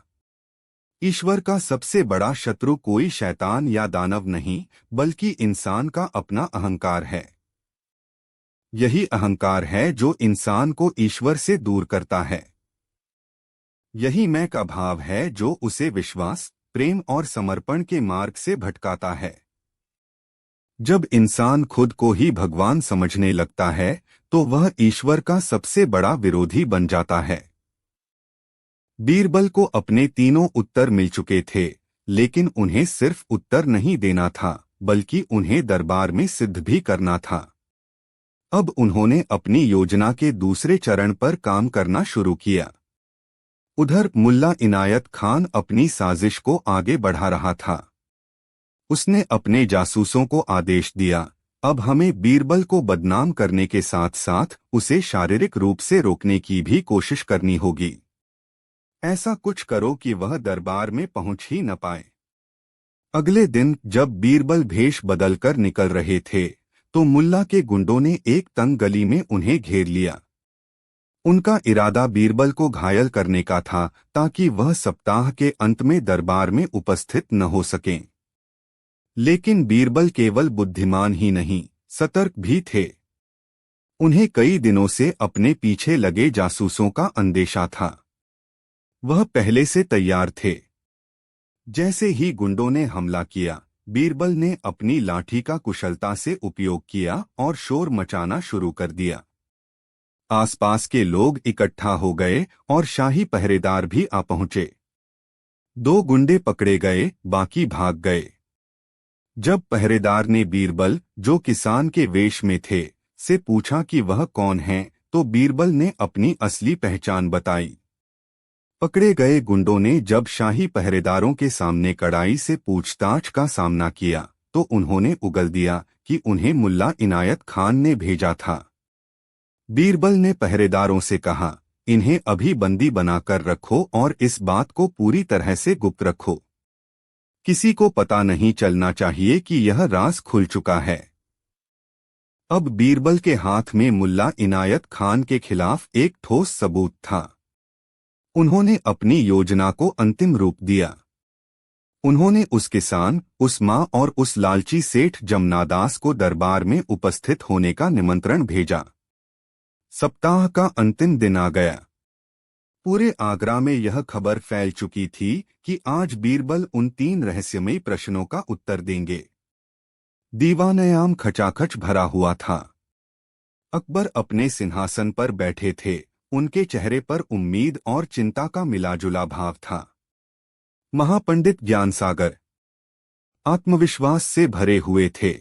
ईश्वर का सबसे बड़ा शत्रु कोई शैतान या दानव नहीं, बल्कि इंसान का अपना अहंकार है। यही अहंकार है जो इंसान को ईश्वर से दूर करता है। यही मैं का भाव है जो उसे विश्वास, प्रेम और समर्पण के मार्ग से भटकाता है। जब इंसान खुद को ही भगवान समझने लगता है तो वह ईश्वर का सबसे बड़ा विरोधी बन जाता है। बीरबल को अपने तीनों उत्तर मिल चुके थे, लेकिन उन्हें सिर्फ उत्तर नहीं देना था, बल्कि उन्हें दरबार में सिद्ध भी करना था। अब उन्होंने अपनी योजना के दूसरे चरण पर काम करना शुरू किया। उधर मुल्ला इनायत खान अपनी साजिश को आगे बढ़ा रहा था। उसने अपने जासूसों को आदेश दिया, अब हमें बीरबल को बदनाम करने के साथ साथ उसे शारीरिक रूप से रोकने की भी कोशिश करनी होगी। ऐसा कुछ करो कि वह दरबार में पहुंच ही न पाए। अगले दिन जब बीरबल भेष बदलकर निकल रहे थे तो मुल्ला के गुंडों ने एक तंग गली में उन्हें घेर लिया। उनका इरादा बीरबल को घायल करने का था ताकि वह सप्ताह के अंत में दरबार में उपस्थित न हो सकें। लेकिन बीरबल केवल बुद्धिमान ही नहीं, सतर्क भी थे। उन्हें कई दिनों से अपने पीछे लगे जासूसों का अंदेशा था। वह पहले से तैयार थे। जैसे ही गुंडों ने हमला किया, बीरबल ने अपनी लाठी का कुशलता से उपयोग किया और शोर मचाना शुरू कर दिया। आसपास के लोग इकट्ठा हो गए और शाही पहरेदार भी आ पहुंचे। 2 गुंडे पकड़े गए, बाकी भाग गए। जब पहरेदार ने बीरबल, जो किसान के वेश में थे, से पूछा कि वह कौन है, तो बीरबल ने अपनी असली पहचान बताई। पकड़े गए गुंडों ने जब शाही पहरेदारों के सामने कड़ाई से पूछताछ का सामना किया तो उन्होंने उगल दिया कि उन्हें मुल्ला इनायत खान ने भेजा था। बीरबल ने पहरेदारों से कहा, इन्हें अभी बंदी बनाकर रखो और इस बात को पूरी तरह से गुप्त रखो। किसी को पता नहीं चलना चाहिए कि यह राज खुल चुका है। अब बीरबल के हाथ में मुल्ला इनायत खान के खिलाफ एक ठोस सबूत था। उन्होंने अपनी योजना को अंतिम रूप दिया। उन्होंने उस किसान, उस मां और उस लालची सेठ जमनादास को दरबार में उपस्थित होने का निमंत्रण भेजा। सप्ताह का अंतिम दिन आ गया। पूरे आगरा में यह खबर फैल चुकी थी कि आज बीरबल उन 3 रहस्यमयी प्रश्नों का उत्तर देंगे। दीवानयाम खचाखच भरा हुआ था। अकबर अपने सिंहासन पर बैठे थे। उनके चेहरे पर उम्मीद और चिंता का मिलाजुला भाव था। महापंडित ज्ञानसागर आत्मविश्वास से भरे हुए थे।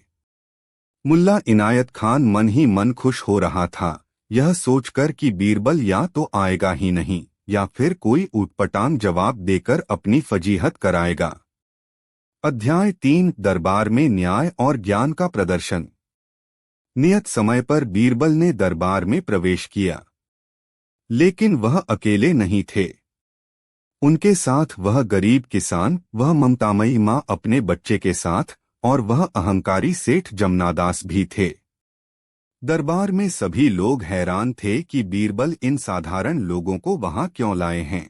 मुल्ला इनायत खान मन ही मन खुश हो रहा था, यह सोचकर कि बीरबल या तो आएगा ही नहीं या फिर कोई ऊटपटांग जवाब देकर अपनी फजीहत कराएगा। अध्याय 3 दरबार में न्याय और ज्ञान का प्रदर्शन। नियत समय पर बीरबल ने दरबार में प्रवेश किया। लेकिन वह अकेले नहीं थे। उनके साथ वह गरीब किसान, वह ममतामयी माँ अपने बच्चे के साथ और वह अहंकारी सेठ जमनादास भी थे। दरबार में सभी लोग हैरान थे कि बीरबल इन साधारण लोगों को वहां क्यों लाए हैं।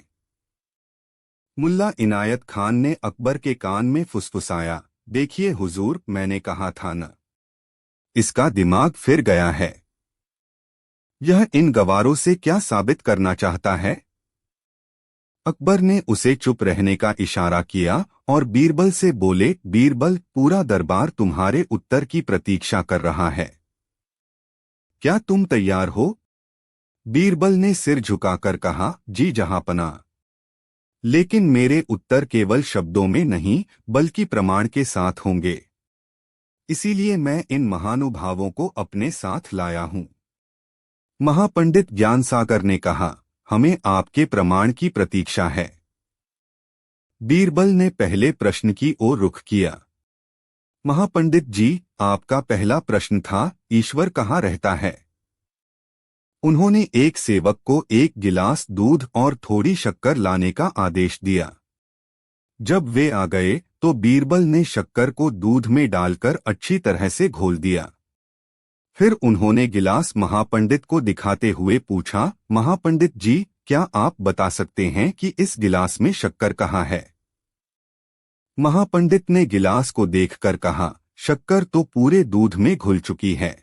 मुल्ला इनायत खान ने अकबर के कान में फुसफुसाया, देखिए हुजूर, मैंने कहा था न, इसका दिमाग फिर गया है। यह इन गवारों से क्या साबित करना चाहता है? अकबर ने उसे चुप रहने का इशारा किया और बीरबल से बोले, बीरबल, पूरा दरबार तुम्हारे उत्तर की प्रतीक्षा कर रहा है। क्या तुम तैयार हो? बीरबल ने सिर झुकाकर कहा, जी जहांपना। लेकिन मेरे उत्तर केवल शब्दों में नहीं बल्कि प्रमाण के साथ होंगे। इसीलिए मैं इन महानुभावों को अपने साथ लाया हूं। महापंडित ज्ञानसागर ने कहा, हमें आपके प्रमाण की प्रतीक्षा है। बीरबल ने पहले प्रश्न की ओर रुख किया। महापंडित जी, आपका पहला प्रश्न था, ईश्वर कहाँ रहता है? उन्होंने एक सेवक को एक गिलास दूध और थोड़ी शक्कर लाने का आदेश दिया। जब वे आ गए तो बीरबल ने शक्कर को दूध में डालकर अच्छी तरह से घोल दिया। फिर उन्होंने गिलास महापंडित को दिखाते हुए पूछा, महापंडित जी, क्या आप बता सकते हैं कि इस गिलास में शक्कर कहाँ है? महापंडित ने गिलास को देखकर कहा, शक्कर तो पूरे दूध में घुल चुकी है।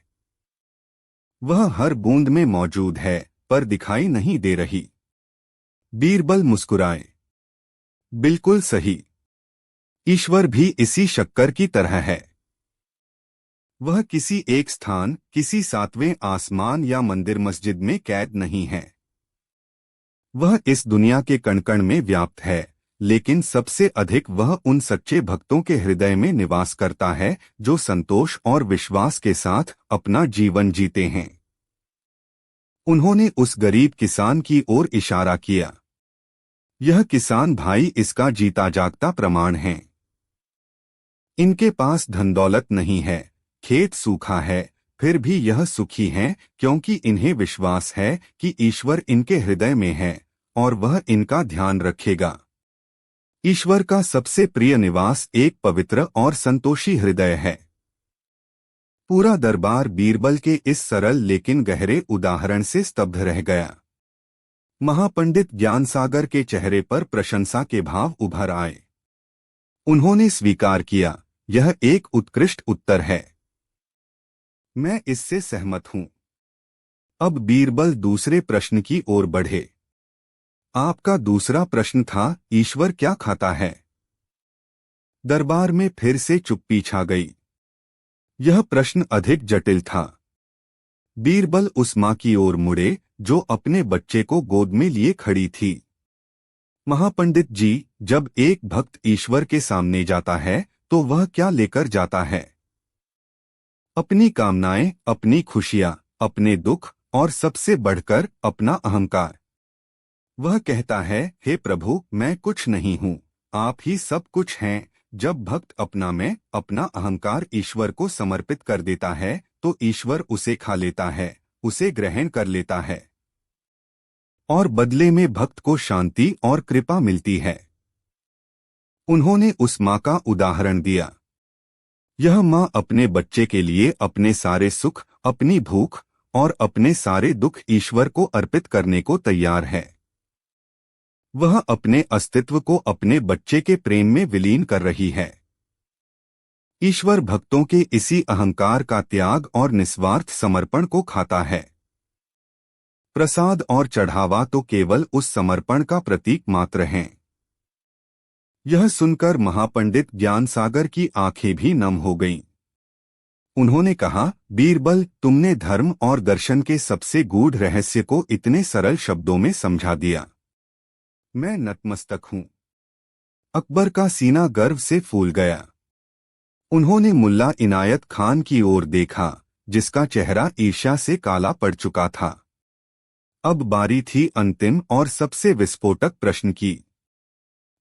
वह हर बूंद में मौजूद है, पर दिखाई नहीं दे रही। बीरबल मुस्कुराए। बिल्कुल सही। ईश्वर भी इसी शक्कर की तरह है। वह किसी एक स्थान, किसी सातवें आसमान या मंदिर मस्जिद में कैद नहीं है। वह इस दुनिया के कण कण में व्याप्त है, लेकिन सबसे अधिक वह उन सच्चे भक्तों के हृदय में निवास करता है जो संतोष और विश्वास के साथ अपना जीवन जीते हैं। उन्होंने उस गरीब किसान की ओर इशारा किया। यह किसान भाई इसका जीता जागता प्रमाण है। इनके पास धन दौलत नहीं है, खेत सूखा है, फिर भी यह सुखी हैं क्योंकि इन्हें विश्वास है कि ईश्वर इनके हृदय में है और वह इनका ध्यान रखेगा। ईश्वर का सबसे प्रिय निवास एक पवित्र और संतोषी हृदय है। पूरा दरबार बीरबल के इस सरल लेकिन गहरे उदाहरण से स्तब्ध रह गया। महापंडित ज्ञानसागर के चेहरे पर प्रशंसा के भाव उभर आए। उन्होंने स्वीकार किया, यह एक उत्कृष्ट उत्तर है। मैं इससे सहमत हूं। अब बीरबल दूसरे प्रश्न की ओर बढ़े। आपका दूसरा प्रश्न था, ईश्वर क्या खाता है? दरबार में फिर से चुप्पी छा गई। यह प्रश्न अधिक जटिल था। बीरबल उस मां की ओर मुड़े जो अपने बच्चे को गोद में लिए खड़ी थी। महापंडित जी, जब एक भक्त ईश्वर के सामने जाता है तो वह क्या लेकर जाता है? अपनी कामनाएं, अपनी खुशियां, अपने दुख और सबसे बढ़कर अपना अहंकार। वह कहता है, हे प्रभु, मैं कुछ नहीं हूं, आप ही सब कुछ हैं। जब भक्त अपना मैं, अपना अहंकार ईश्वर को समर्पित कर देता है तो ईश्वर उसे खा लेता है, उसे ग्रहण कर लेता है और बदले में भक्त को शांति और कृपा मिलती है। उन्होंने उस मां का उदाहरण दिया। यह मां अपने बच्चे के लिए अपने सारे सुख, अपनी भूख और अपने सारे दुख ईश्वर को अर्पित करने को तैयार है। वह अपने अस्तित्व को अपने बच्चे के प्रेम में विलीन कर रही है। ईश्वर भक्तों के इसी अहंकार का त्याग और निस्वार्थ समर्पण को खाता है। प्रसाद और चढ़ावा तो केवल उस समर्पण का प्रतीक मात्र हैं। यह सुनकर महापंडित ज्ञानसागर की आंखें भी नम हो गईं। उन्होंने कहा, बीरबल, तुमने धर्म और दर्शन के सबसे गूढ़ रहस्य को इतने सरल शब्दों में समझा दिया। मैं नतमस्तक हूं। अकबर का सीना गर्व से फूल गया। उन्होंने मुल्ला इनायत खान की ओर देखा, जिसका चेहरा ईर्ष्या से काला पड़ चुका था। अब बारी थी अंतिम और सबसे विस्फोटक प्रश्न की।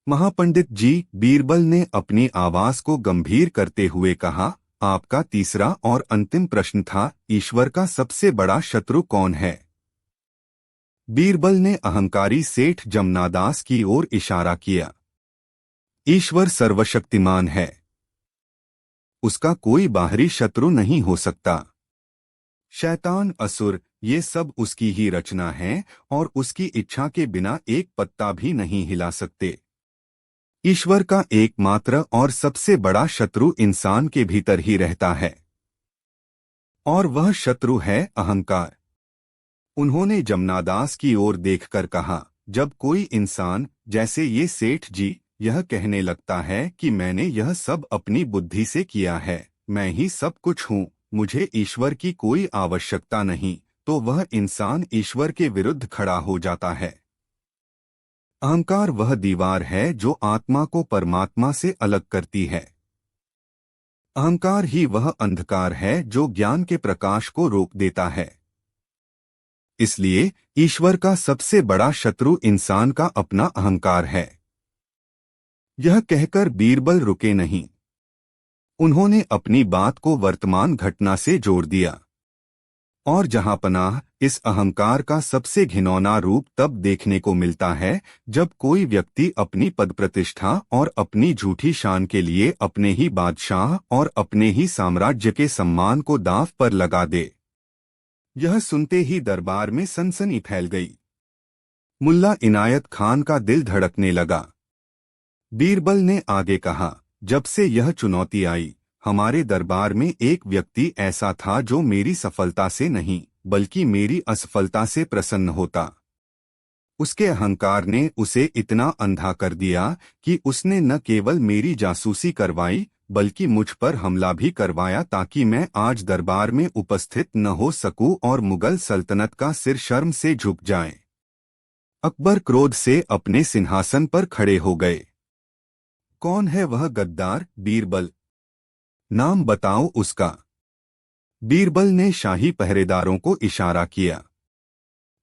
महापंडित जी, बीरबल ने अपनी आवाज को गंभीर करते हुए कहा, आपका तीसरा और अंतिम प्रश्न था, ईश्वर का सबसे बड़ा शत्रु कौन है? बीरबल ने अहंकारी सेठ जमनादास की ओर इशारा किया। ईश्वर सर्वशक्तिमान है। उसका कोई बाहरी शत्रु नहीं हो सकता। शैतान, असुर, ये सब उसकी ही रचना है और उसकी इच्छा के बिना एक पत्ता भी नहीं हिला सकते। ईश्वर का एकमात्र और सबसे बड़ा शत्रु इंसान के भीतर ही रहता है और वह शत्रु है अहंकार। उन्होंने जमनादास की ओर देखकर कहा, जब कोई इंसान, जैसे ये सेठ जी, यह कहने लगता है कि मैंने यह सब अपनी बुद्धि से किया है, मैं ही सब कुछ हूँ, मुझे ईश्वर की कोई आवश्यकता नहीं, तो वह इंसान ईश्वर के विरुद्ध खड़ा हो जाता है। अहंकार वह दीवार है जो आत्मा को परमात्मा से अलग करती है। अहंकार ही वह अंधकार है जो ज्ञान के प्रकाश को रोक देता है। इसलिए ईश्वर का सबसे बड़ा शत्रु इंसान का अपना अहंकार है। यह कहकर बीरबल रुके नहीं। उन्होंने अपनी बात को वर्तमान घटना से जोड़ दिया। और जहांपनाह, इस अहंकार का सबसे घिनौना रूप तब देखने को मिलता है जब कोई व्यक्ति अपनी पद प्रतिष्ठा और अपनी झूठी शान के लिए अपने ही बादशाह और अपने ही साम्राज्य के सम्मान को दांव पर लगा दे। यह सुनते ही दरबार में सनसनी फैल गई। मुल्ला इनायत खान का दिल धड़कने लगा। बीरबल ने आगे कहा, जब से यह चुनौती आई, हमारे दरबार में एक व्यक्ति ऐसा था जो मेरी सफलता से नहीं बल्कि मेरी असफलता से प्रसन्न होता। उसके अहंकार ने उसे इतना अंधा कर दिया कि उसने न केवल मेरी जासूसी करवाई बल्कि मुझ पर हमला भी करवाया ताकि मैं आज दरबार में उपस्थित न हो सकूं और मुगल सल्तनत का सिर शर्म से झुक जाए। अकबर क्रोध से अपने सिंहासन पर खड़े हो गए। कौन है वह गद्दार? बीरबल। नाम बताओ उसका। बीरबल ने शाही पहरेदारों को इशारा किया।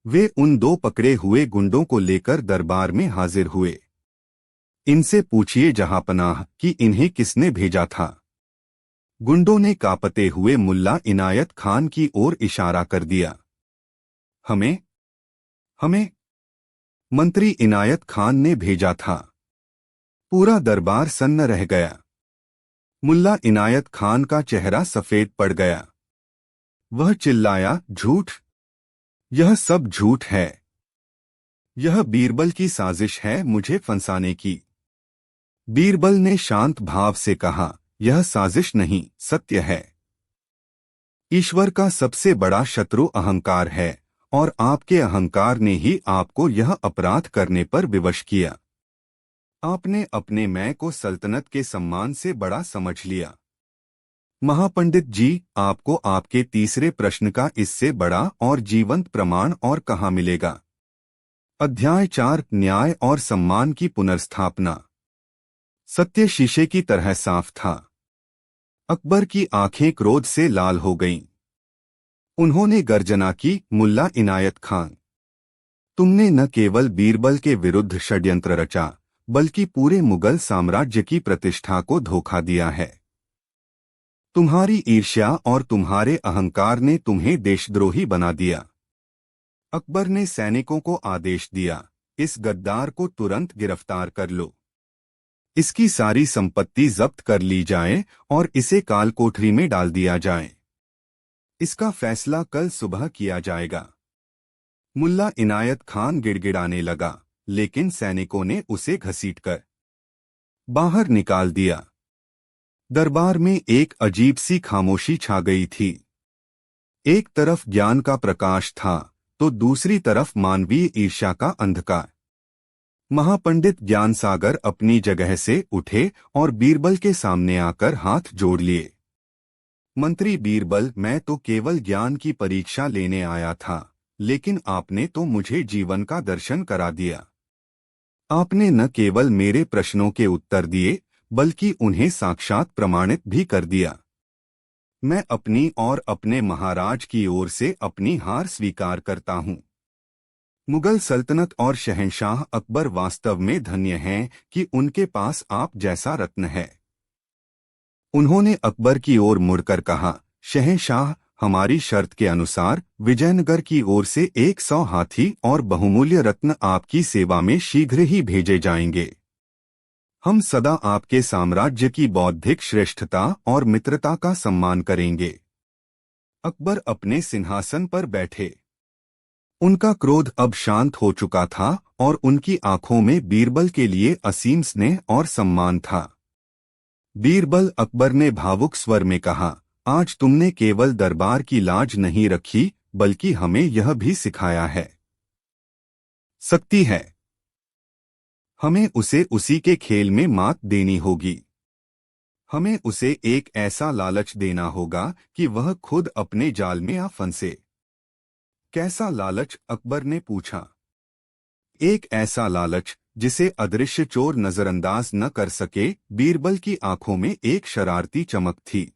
वे उन दो पकड़े हुए गुंडों को लेकर दरबार में हाजिर हुए। इनसे पूछिए जहांपनाह कि इन्हें किसने भेजा था। गुंडों ने कांपते हुए मुल्ला इनायत खान की ओर इशारा कर दिया। हमें हमें मंत्री इनायत खान ने भेजा था। पूरा दरबार सन्न रह गया। मुल्ला इनायत खान का चेहरा सफेद पड़ गया। वह चिल्लाया, झूठ! यह सब झूठ है। यह बीरबल की साजिश है मुझे फंसाने की। बीरबल ने शांत भाव से कहा, यह साजिश नहीं, सत्य है। ईश्वर का सबसे बड़ा शत्रु अहंकार है और आपके अहंकार ने ही आपको यह अपराध करने पर विवश किया। आपने अपने मैं को सल्तनत के सम्मान से बड़ा समझ लिया। महापंडित जी, आपको आपके तीसरे प्रश्न का इससे बड़ा और जीवंत प्रमाण और कहाँ मिलेगा? अध्याय 4, न्याय और सम्मान की पुनर्स्थापना। सत्य शीशे की तरह साफ था। अकबर की आंखें क्रोध से लाल हो गईं। उन्होंने गर्जना की, मुल्ला इनायत खान, तुमने न केवल बीरबल के विरुद्ध षड्यंत्र रचा बल्कि पूरे मुगल साम्राज्य की प्रतिष्ठा को धोखा दिया है। तुम्हारी ईर्ष्या और तुम्हारे अहंकार ने तुम्हें देशद्रोही बना दिया। अकबर ने सैनिकों को आदेश दिया, इस गद्दार को तुरंत गिरफ्तार कर लो। इसकी सारी संपत्ति जब्त कर ली जाए और इसे काल कोठरी में डाल दिया जाए। इसका फैसला कल सुबह किया जाएगा। मुल्ला इनायत खान गिड़गिड़ाने लगा, लेकिन सैनिकों ने उसे घसीटकर बाहर निकाल दिया। दरबार में एक अजीब सी खामोशी छा गई थी। एक तरफ ज्ञान का प्रकाश था तो दूसरी तरफ मानवीय ईर्ष्या का अंधकार। महापंडित ज्ञान सागर अपनी जगह से उठे और बीरबल के सामने आकर हाथ जोड़ लिए। मंत्री बीरबल, मैं तो केवल ज्ञान की परीक्षा लेने आया था, लेकिन आपने तो मुझे जीवन का दर्शन करा दिया। आपने न केवल मेरे प्रश्नों के उत्तर दिए बल्कि उन्हें साक्षात प्रमाणित भी कर दिया। मैं अपनी और अपने महाराज की ओर से अपनी हार स्वीकार करता हूँ। मुगल सल्तनत और शहंशाह अकबर वास्तव में धन्य हैं कि उनके पास आप जैसा रत्न है। उन्होंने अकबर की ओर मुड़कर कहा, शहंशाह, हमारी शर्त के अनुसार विजयनगर की ओर से 100 हाथी और बहुमूल्य रत्न आपकी सेवा में शीघ्र ही भेजे जाएंगे। हम सदा आपके साम्राज्य की बौद्धिक श्रेष्ठता और मित्रता का सम्मान करेंगे। अकबर अपने सिंहासन पर बैठे। उनका क्रोध अब शांत हो चुका था और उनकी आंखों में बीरबल के लिए असीम स्नेह और सम्मान था। बीरबल, अकबर ने भावुक स्वर में कहा, आज तुमने केवल दरबार की लाज नहीं रखी बल्कि हमें यह भी सिखाया है। सकती है। हमें उसे उसी के खेल में मात देनी होगी। हमें उसे एक ऐसा लालच देना होगा कि वह खुद अपने जाल में आ फंसे। कैसा लालच? अकबर ने पूछा। एक ऐसा लालच जिसे अदृश्य चोर नजरअंदाज न कर सके। बीरबल की आंखों में एक शरारती चमक थी।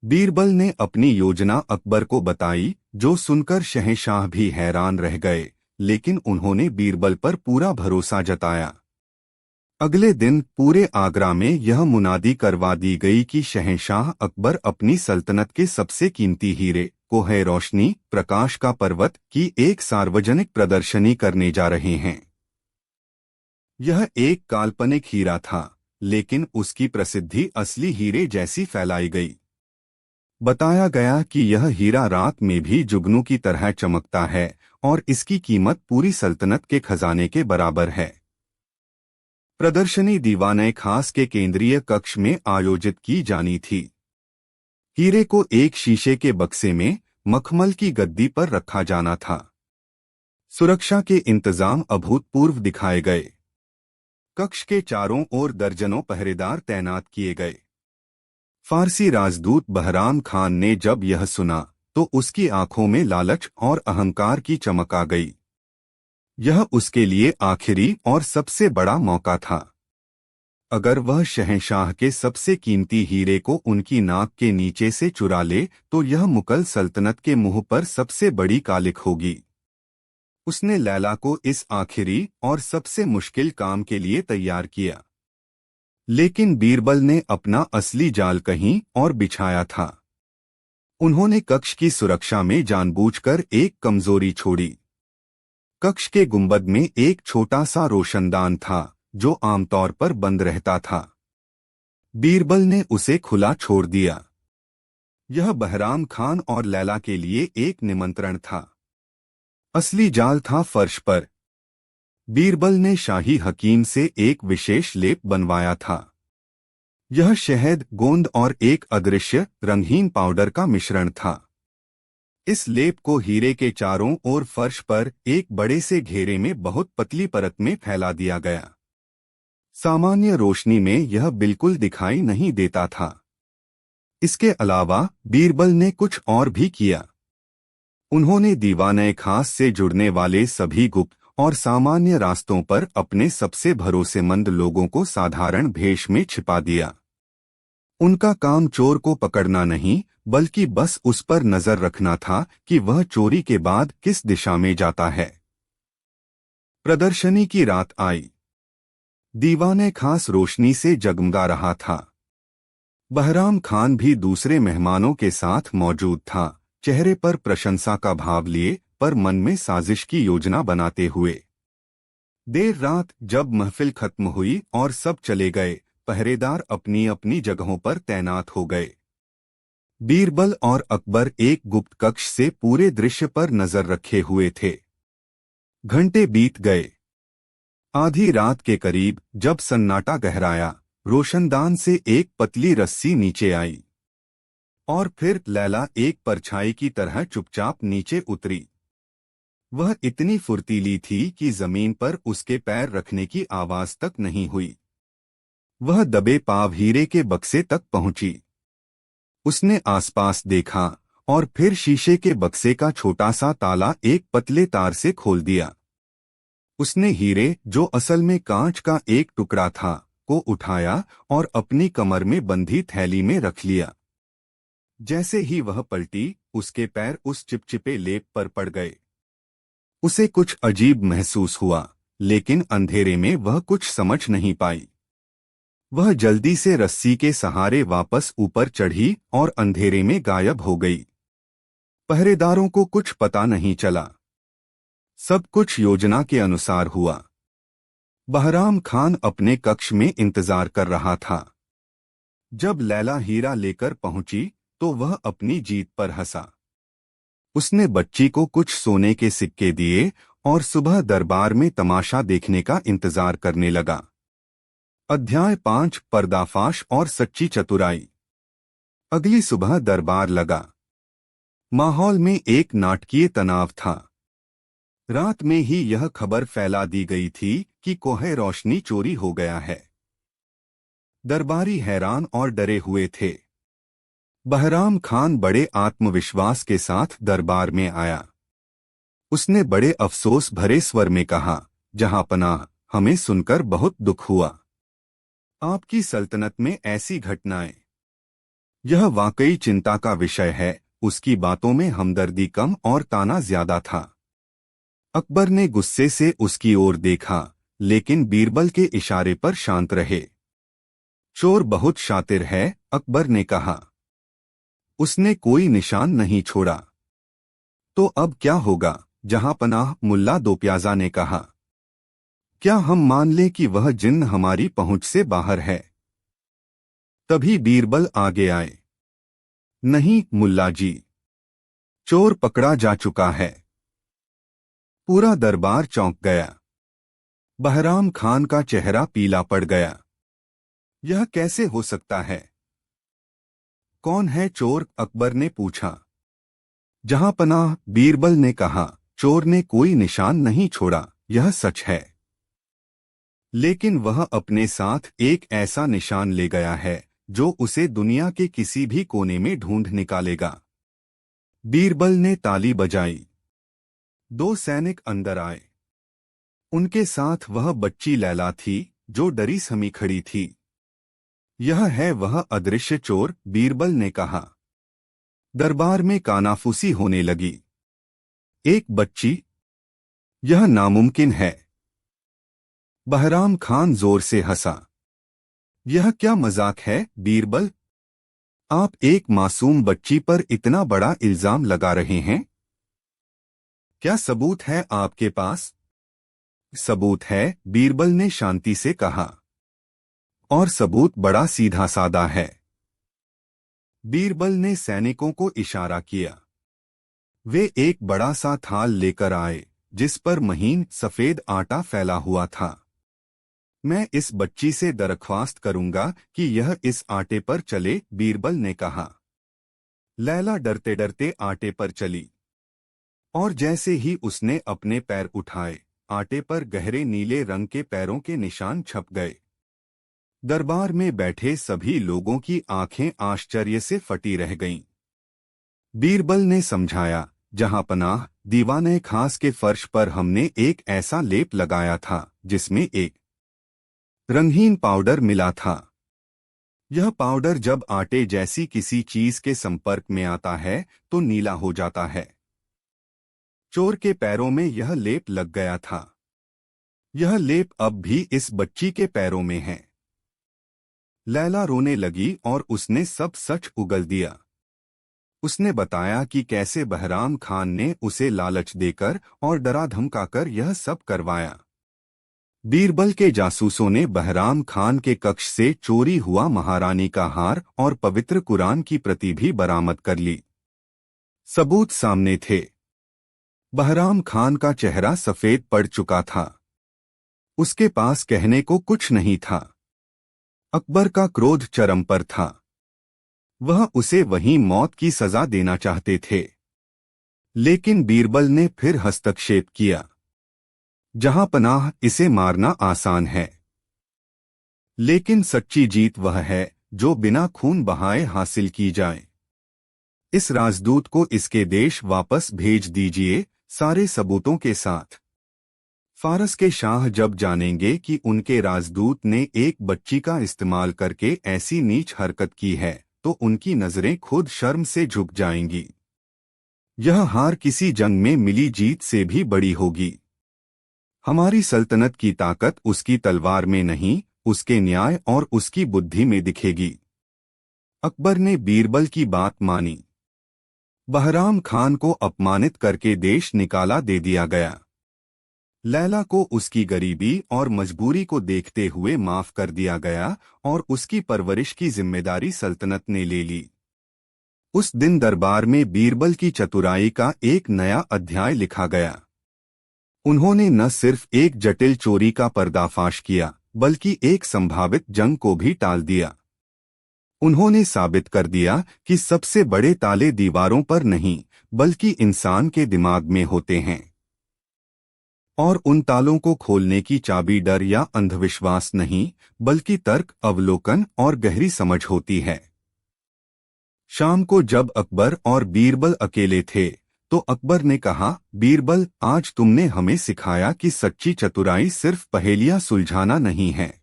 बीरबल ने अपनी योजना अकबर को बताई, जो सुनकर शहंशाह भी हैरान रह गए, लेकिन उन्होंने बीरबल पर पूरा भरोसा जताया। अगले दिन पूरे आगरा में यह मुनादी करवा दी गई कि शहंशाह अकबर अपनी सल्तनत के सबसे कीमती हीरे कोहे रोशनी, प्रकाश का पर्वत की एक सार्वजनिक प्रदर्शनी करने जा रहे हैं। यह एक काल्पनिक हीरा था, लेकिन उसकी प्रसिद्धि असली हीरे जैसी फैलाई गई। बताया गया कि यह हीरा रात में भी जुगनू की तरह चमकता है और इसकी कीमत पूरी सल्तनत के खजाने के बराबर है। प्रदर्शनी दीवाने खास के केंद्रीय कक्ष में आयोजित की जानी थी। हीरे को एक शीशे के बक्से में मखमल की गद्दी पर रखा जाना था। सुरक्षा के इंतजाम अभूतपूर्व दिखाए गए। कक्ष के चारों ओर दर्जनों पहरेदार तैनात किए गए। फारसी राजदूत बहराम खान ने जब यह सुना तो उसकी आंखों में लालच और अहंकार की चमक आ गई। यह उसके लिए आखिरी और सबसे बड़ा मौका था। अगर वह शहंशाह के सबसे कीमती हीरे को उनकी नाक के नीचे से चुरा ले तो यह मुगल सल्तनत के मुंह पर सबसे बड़ी कालिख होगी। उसने लैला को इस आखिरी और सबसे मुश्किल काम के लिए तैयार किया। लेकिन बीरबल ने अपना असली जाल कहीं और बिछाया था। उन्होंने कक्ष की सुरक्षा में जानबूझकर एक कमजोरी छोड़ी। कक्ष के गुंबद में एक छोटा सा रोशनदान था जो आमतौर पर बंद रहता था। बीरबल ने उसे खुला छोड़ दिया। यह बहराम खान और लैला के लिए एक निमंत्रण था। असली जाल था फर्श पर। बीरबल ने शाही हकीम से एक विशेष लेप बनवाया था। यह शहद, गोंद और एक अदृश्य रंगहीन पाउडर का मिश्रण था। इस लेप को हीरे के चारों ओर फर्श पर एक बड़े से घेरे में बहुत पतली परत में फैला दिया गया। सामान्य रोशनी में यह बिल्कुल दिखाई नहीं देता था। इसके अलावा बीरबल ने कुछ और भी किया। उन्होंने दीवाने खास से जुड़ने वाले सभी गुप्त और सामान्य रास्तों पर अपने सबसे भरोसेमंद लोगों को साधारण भेष में छिपा दिया। उनका काम चोर को पकड़ना नहीं, बल्कि बस उस पर नजर रखना था कि वह चोरी के बाद किस दिशा में जाता है। प्रदर्शनी की रात आई। दीवाने खास रोशनी से जगमगा रहा था। बहराम खान भी दूसरे मेहमानों के साथ मौजूद था, चेहरे पर प्रशंसा का भाव लिए पर मन में साजिश की योजना बनाते हुए। देर रात जब महफिल खत्म हुई और सब चले गए, पहरेदार अपनी अपनी जगहों पर तैनात हो गए। बीरबल और अकबर एक गुप्त कक्ष से पूरे दृश्य पर नजर रखे हुए थे। घंटे बीत गए। आधी रात के करीब जब सन्नाटा गहराया, रोशनदान से एक पतली रस्सी नीचे आई और फिर लैला एक परछाई की तरह चुपचाप नीचे उतरी। वह इतनी फुर्तीली थी कि जमीन पर उसके पैर रखने की आवाज तक नहीं हुई। वह दबे पांव हीरे के बक्से तक पहुंची। उसने आसपास देखा और फिर शीशे के बक्से का छोटा सा ताला एक पतले तार से खोल दिया। उसने हीरे, जो असल में कांच का एक टुकड़ा था, को उठाया और अपनी कमर में बंधी थैली में रख लिया। जैसे ही वह पलटी, उसके पैर उस चिपचिपे लेप पर पड़ गए। उसे कुछ अजीब महसूस हुआ, लेकिन अंधेरे में वह कुछ समझ नहीं पाई। वह जल्दी से रस्सी के सहारे वापस ऊपर चढ़ी और अंधेरे में गायब हो गई। पहरेदारों को कुछ पता नहीं चला। सब कुछ योजना के अनुसार हुआ। बहराम खान अपने कक्ष में इंतजार कर रहा था। जब लैला हीरा लेकर पहुंची तो वह अपनी जीत पर हंसा। उसने बच्ची को कुछ सोने के सिक्के दिए और सुबह दरबार में तमाशा देखने का इंतजार करने लगा। अध्याय 5 पर्दाफाश और सच्ची चतुराई। अगली सुबह दरबार लगा। माहौल में एक नाटकीय तनाव था। रात में ही यह खबर फैला दी गई थी कि कोहे रोशनी चोरी हो गया है। दरबारी हैरान और डरे हुए थे। बहराम खान बड़े आत्मविश्वास के साथ दरबार में आया। उसने बड़े अफसोस भरे स्वर में कहा, जहांपनाह, हमें सुनकर बहुत दुख हुआ। आपकी सल्तनत में ऐसी घटनाएं, यह वाकई चिंता का विषय है। उसकी बातों में हमदर्दी कम और ताना ज्यादा था। अकबर ने गुस्से से उसकी ओर देखा, लेकिन बीरबल के इशारे पर शांत रहे। चोर बहुत शातिर है, अकबर ने कहा। उसने कोई निशान नहीं छोड़ा। तो अब क्या होगा, जहांपनाह, मुल्ला दो प्याजा ने कहा। क्या हम मान लें कि वह जिन्न हमारी पहुंच से बाहर है? तभी बीरबल आगे आए। नहीं मुल्ला जी, चोर पकड़ा जा चुका है। पूरा दरबार चौंक गया। बहराम खान का चेहरा पीला पड़ गया। यह कैसे हो सकता है? कौन है चोर? अकबर ने पूछा। जहांपनाह, बीरबल ने कहा, चोर ने कोई निशान नहीं छोड़ा, यह सच है। लेकिन वह अपने साथ एक ऐसा निशान ले गया है जो उसे दुनिया के किसी भी कोने में ढूंढ निकालेगा। बीरबल ने ताली बजाई। दो सैनिक अंदर आए। उनके साथ वह बच्ची लैला थी, जो डरी समी खड़ी थी। यह है वह अदृश्य चोर, बीरबल ने कहा। दरबार में कानाफूसी होने लगी। एक बच्ची? यह नामुमकिन है। बहराम खान जोर से हंसा। यह क्या मजाक है बीरबल? आप एक मासूम बच्ची पर इतना बड़ा इल्जाम लगा रहे हैं? क्या सबूत है आपके पास? सबूत है, बीरबल ने शांति से कहा। और सबूत बड़ा सीधा सादा है। बीरबल ने सैनिकों को इशारा किया। वे एक बड़ा सा थाल लेकर आए, जिस पर महीन सफेद आटा फैला हुआ था। मैं इस बच्ची से दरख्वास्त करूंगा कि यह इस आटे पर चले, बीरबल ने कहा। लैला डरते डरते आटे पर चली। और जैसे ही उसने अपने पैर उठाए, आटे पर गहरे नीले रंग के पैरों के निशान छप गए। दरबार में बैठे सभी लोगों की आंखें आश्चर्य से फटी रह गईं। बीरबल ने समझाया, जहांपनाह, दीवाने खास के फर्श पर हमने एक ऐसा लेप लगाया था जिसमें एक रंगहीन पाउडर मिला था। यह पाउडर जब आटे जैसी किसी चीज के संपर्क में आता है तो नीला हो जाता है। चोर के पैरों में यह लेप लग गया था। यह लेप अब भी इस बच्ची के पैरों में है। लैला रोने लगी और उसने सब सच उगल दिया। उसने बताया कि कैसे बहराम खान ने उसे लालच देकर और डरा धमकाकर यह सब करवाया। बीरबल के जासूसों ने बहराम खान के कक्ष से चोरी हुआ महारानी का हार और पवित्र कुरान की प्रति भी बरामद कर ली। सबूत सामने थे। बहराम खान का चेहरा सफेद पड़ चुका था। उसके पास कहने को कुछ नहीं था। अकबर का क्रोध चरम पर था। वह उसे वहीं मौत की सजा देना चाहते थे। लेकिन बीरबल ने फिर हस्तक्षेप किया। जहांपनाह, इसे मारना आसान है, लेकिन सच्ची जीत वह है जो बिना खून बहाए हासिल की जाए। इस राजदूत को इसके देश वापस भेज दीजिए, सारे सबूतों के साथ। फारस के शाह जब जानेंगे कि उनके राजदूत ने एक बच्ची का इस्तेमाल करके ऐसी नीच हरकत की है, तो उनकी नजरें खुद शर्म से झुक जाएंगी। यह हार किसी जंग में मिली जीत से भी बड़ी होगी। हमारी सल्तनत की ताकत उसकी तलवार में नहीं, उसके न्याय और उसकी बुद्धि में दिखेगी। अकबर ने बीरबल की बात मानी। बहराम खान को अपमानित करके देश निकाला दे दिया गया। लैला को उसकी गरीबी और मजबूरी को देखते हुए माफ कर दिया गया और उसकी परवरिश की जिम्मेदारी सल्तनत ने ले ली। उस दिन दरबार में बीरबल की चतुराई का एक नया अध्याय लिखा गया। उन्होंने न सिर्फ एक जटिल चोरी का पर्दाफाश किया, बल्कि एक संभावित जंग को भी टाल दिया। उन्होंने साबित कर दिया कि सबसे बड़े ताले दीवारों पर नहीं, बल्कि इंसान के दिमाग में होते हैं। और उन तालों को खोलने की चाबी डर या अंधविश्वास नहीं, बल्कि तर्क, अवलोकन और गहरी समझ होती है। शाम को जब अकबर और बीरबल अकेले थे, तो अकबर ने कहा, बीरबल, आज तुमने हमें सिखाया कि सच्ची चतुराई सिर्फ पहेलियां सुलझाना नहीं है।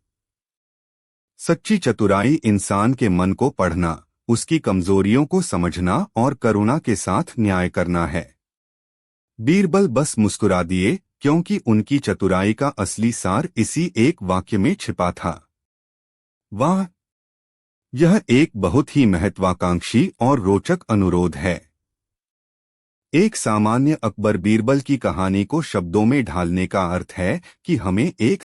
सच्ची चतुराई इंसान के मन को पढ़ना, उसकी कमजोरियों को समझना और करुणा के साथ न्याय करना है। बीरबल बस मुस्कुरा दिए, क्योंकि उनकी चतुराई का असली सार इसी एक वाक्य में छिपा था। वाह! यह एक बहुत ही महत्वाकांक्षी और रोचक अनुरोध है। एक सामान्य अकबर बीरबल की कहानी को शब्दों में ढालने का अर्थ है कि हमें एक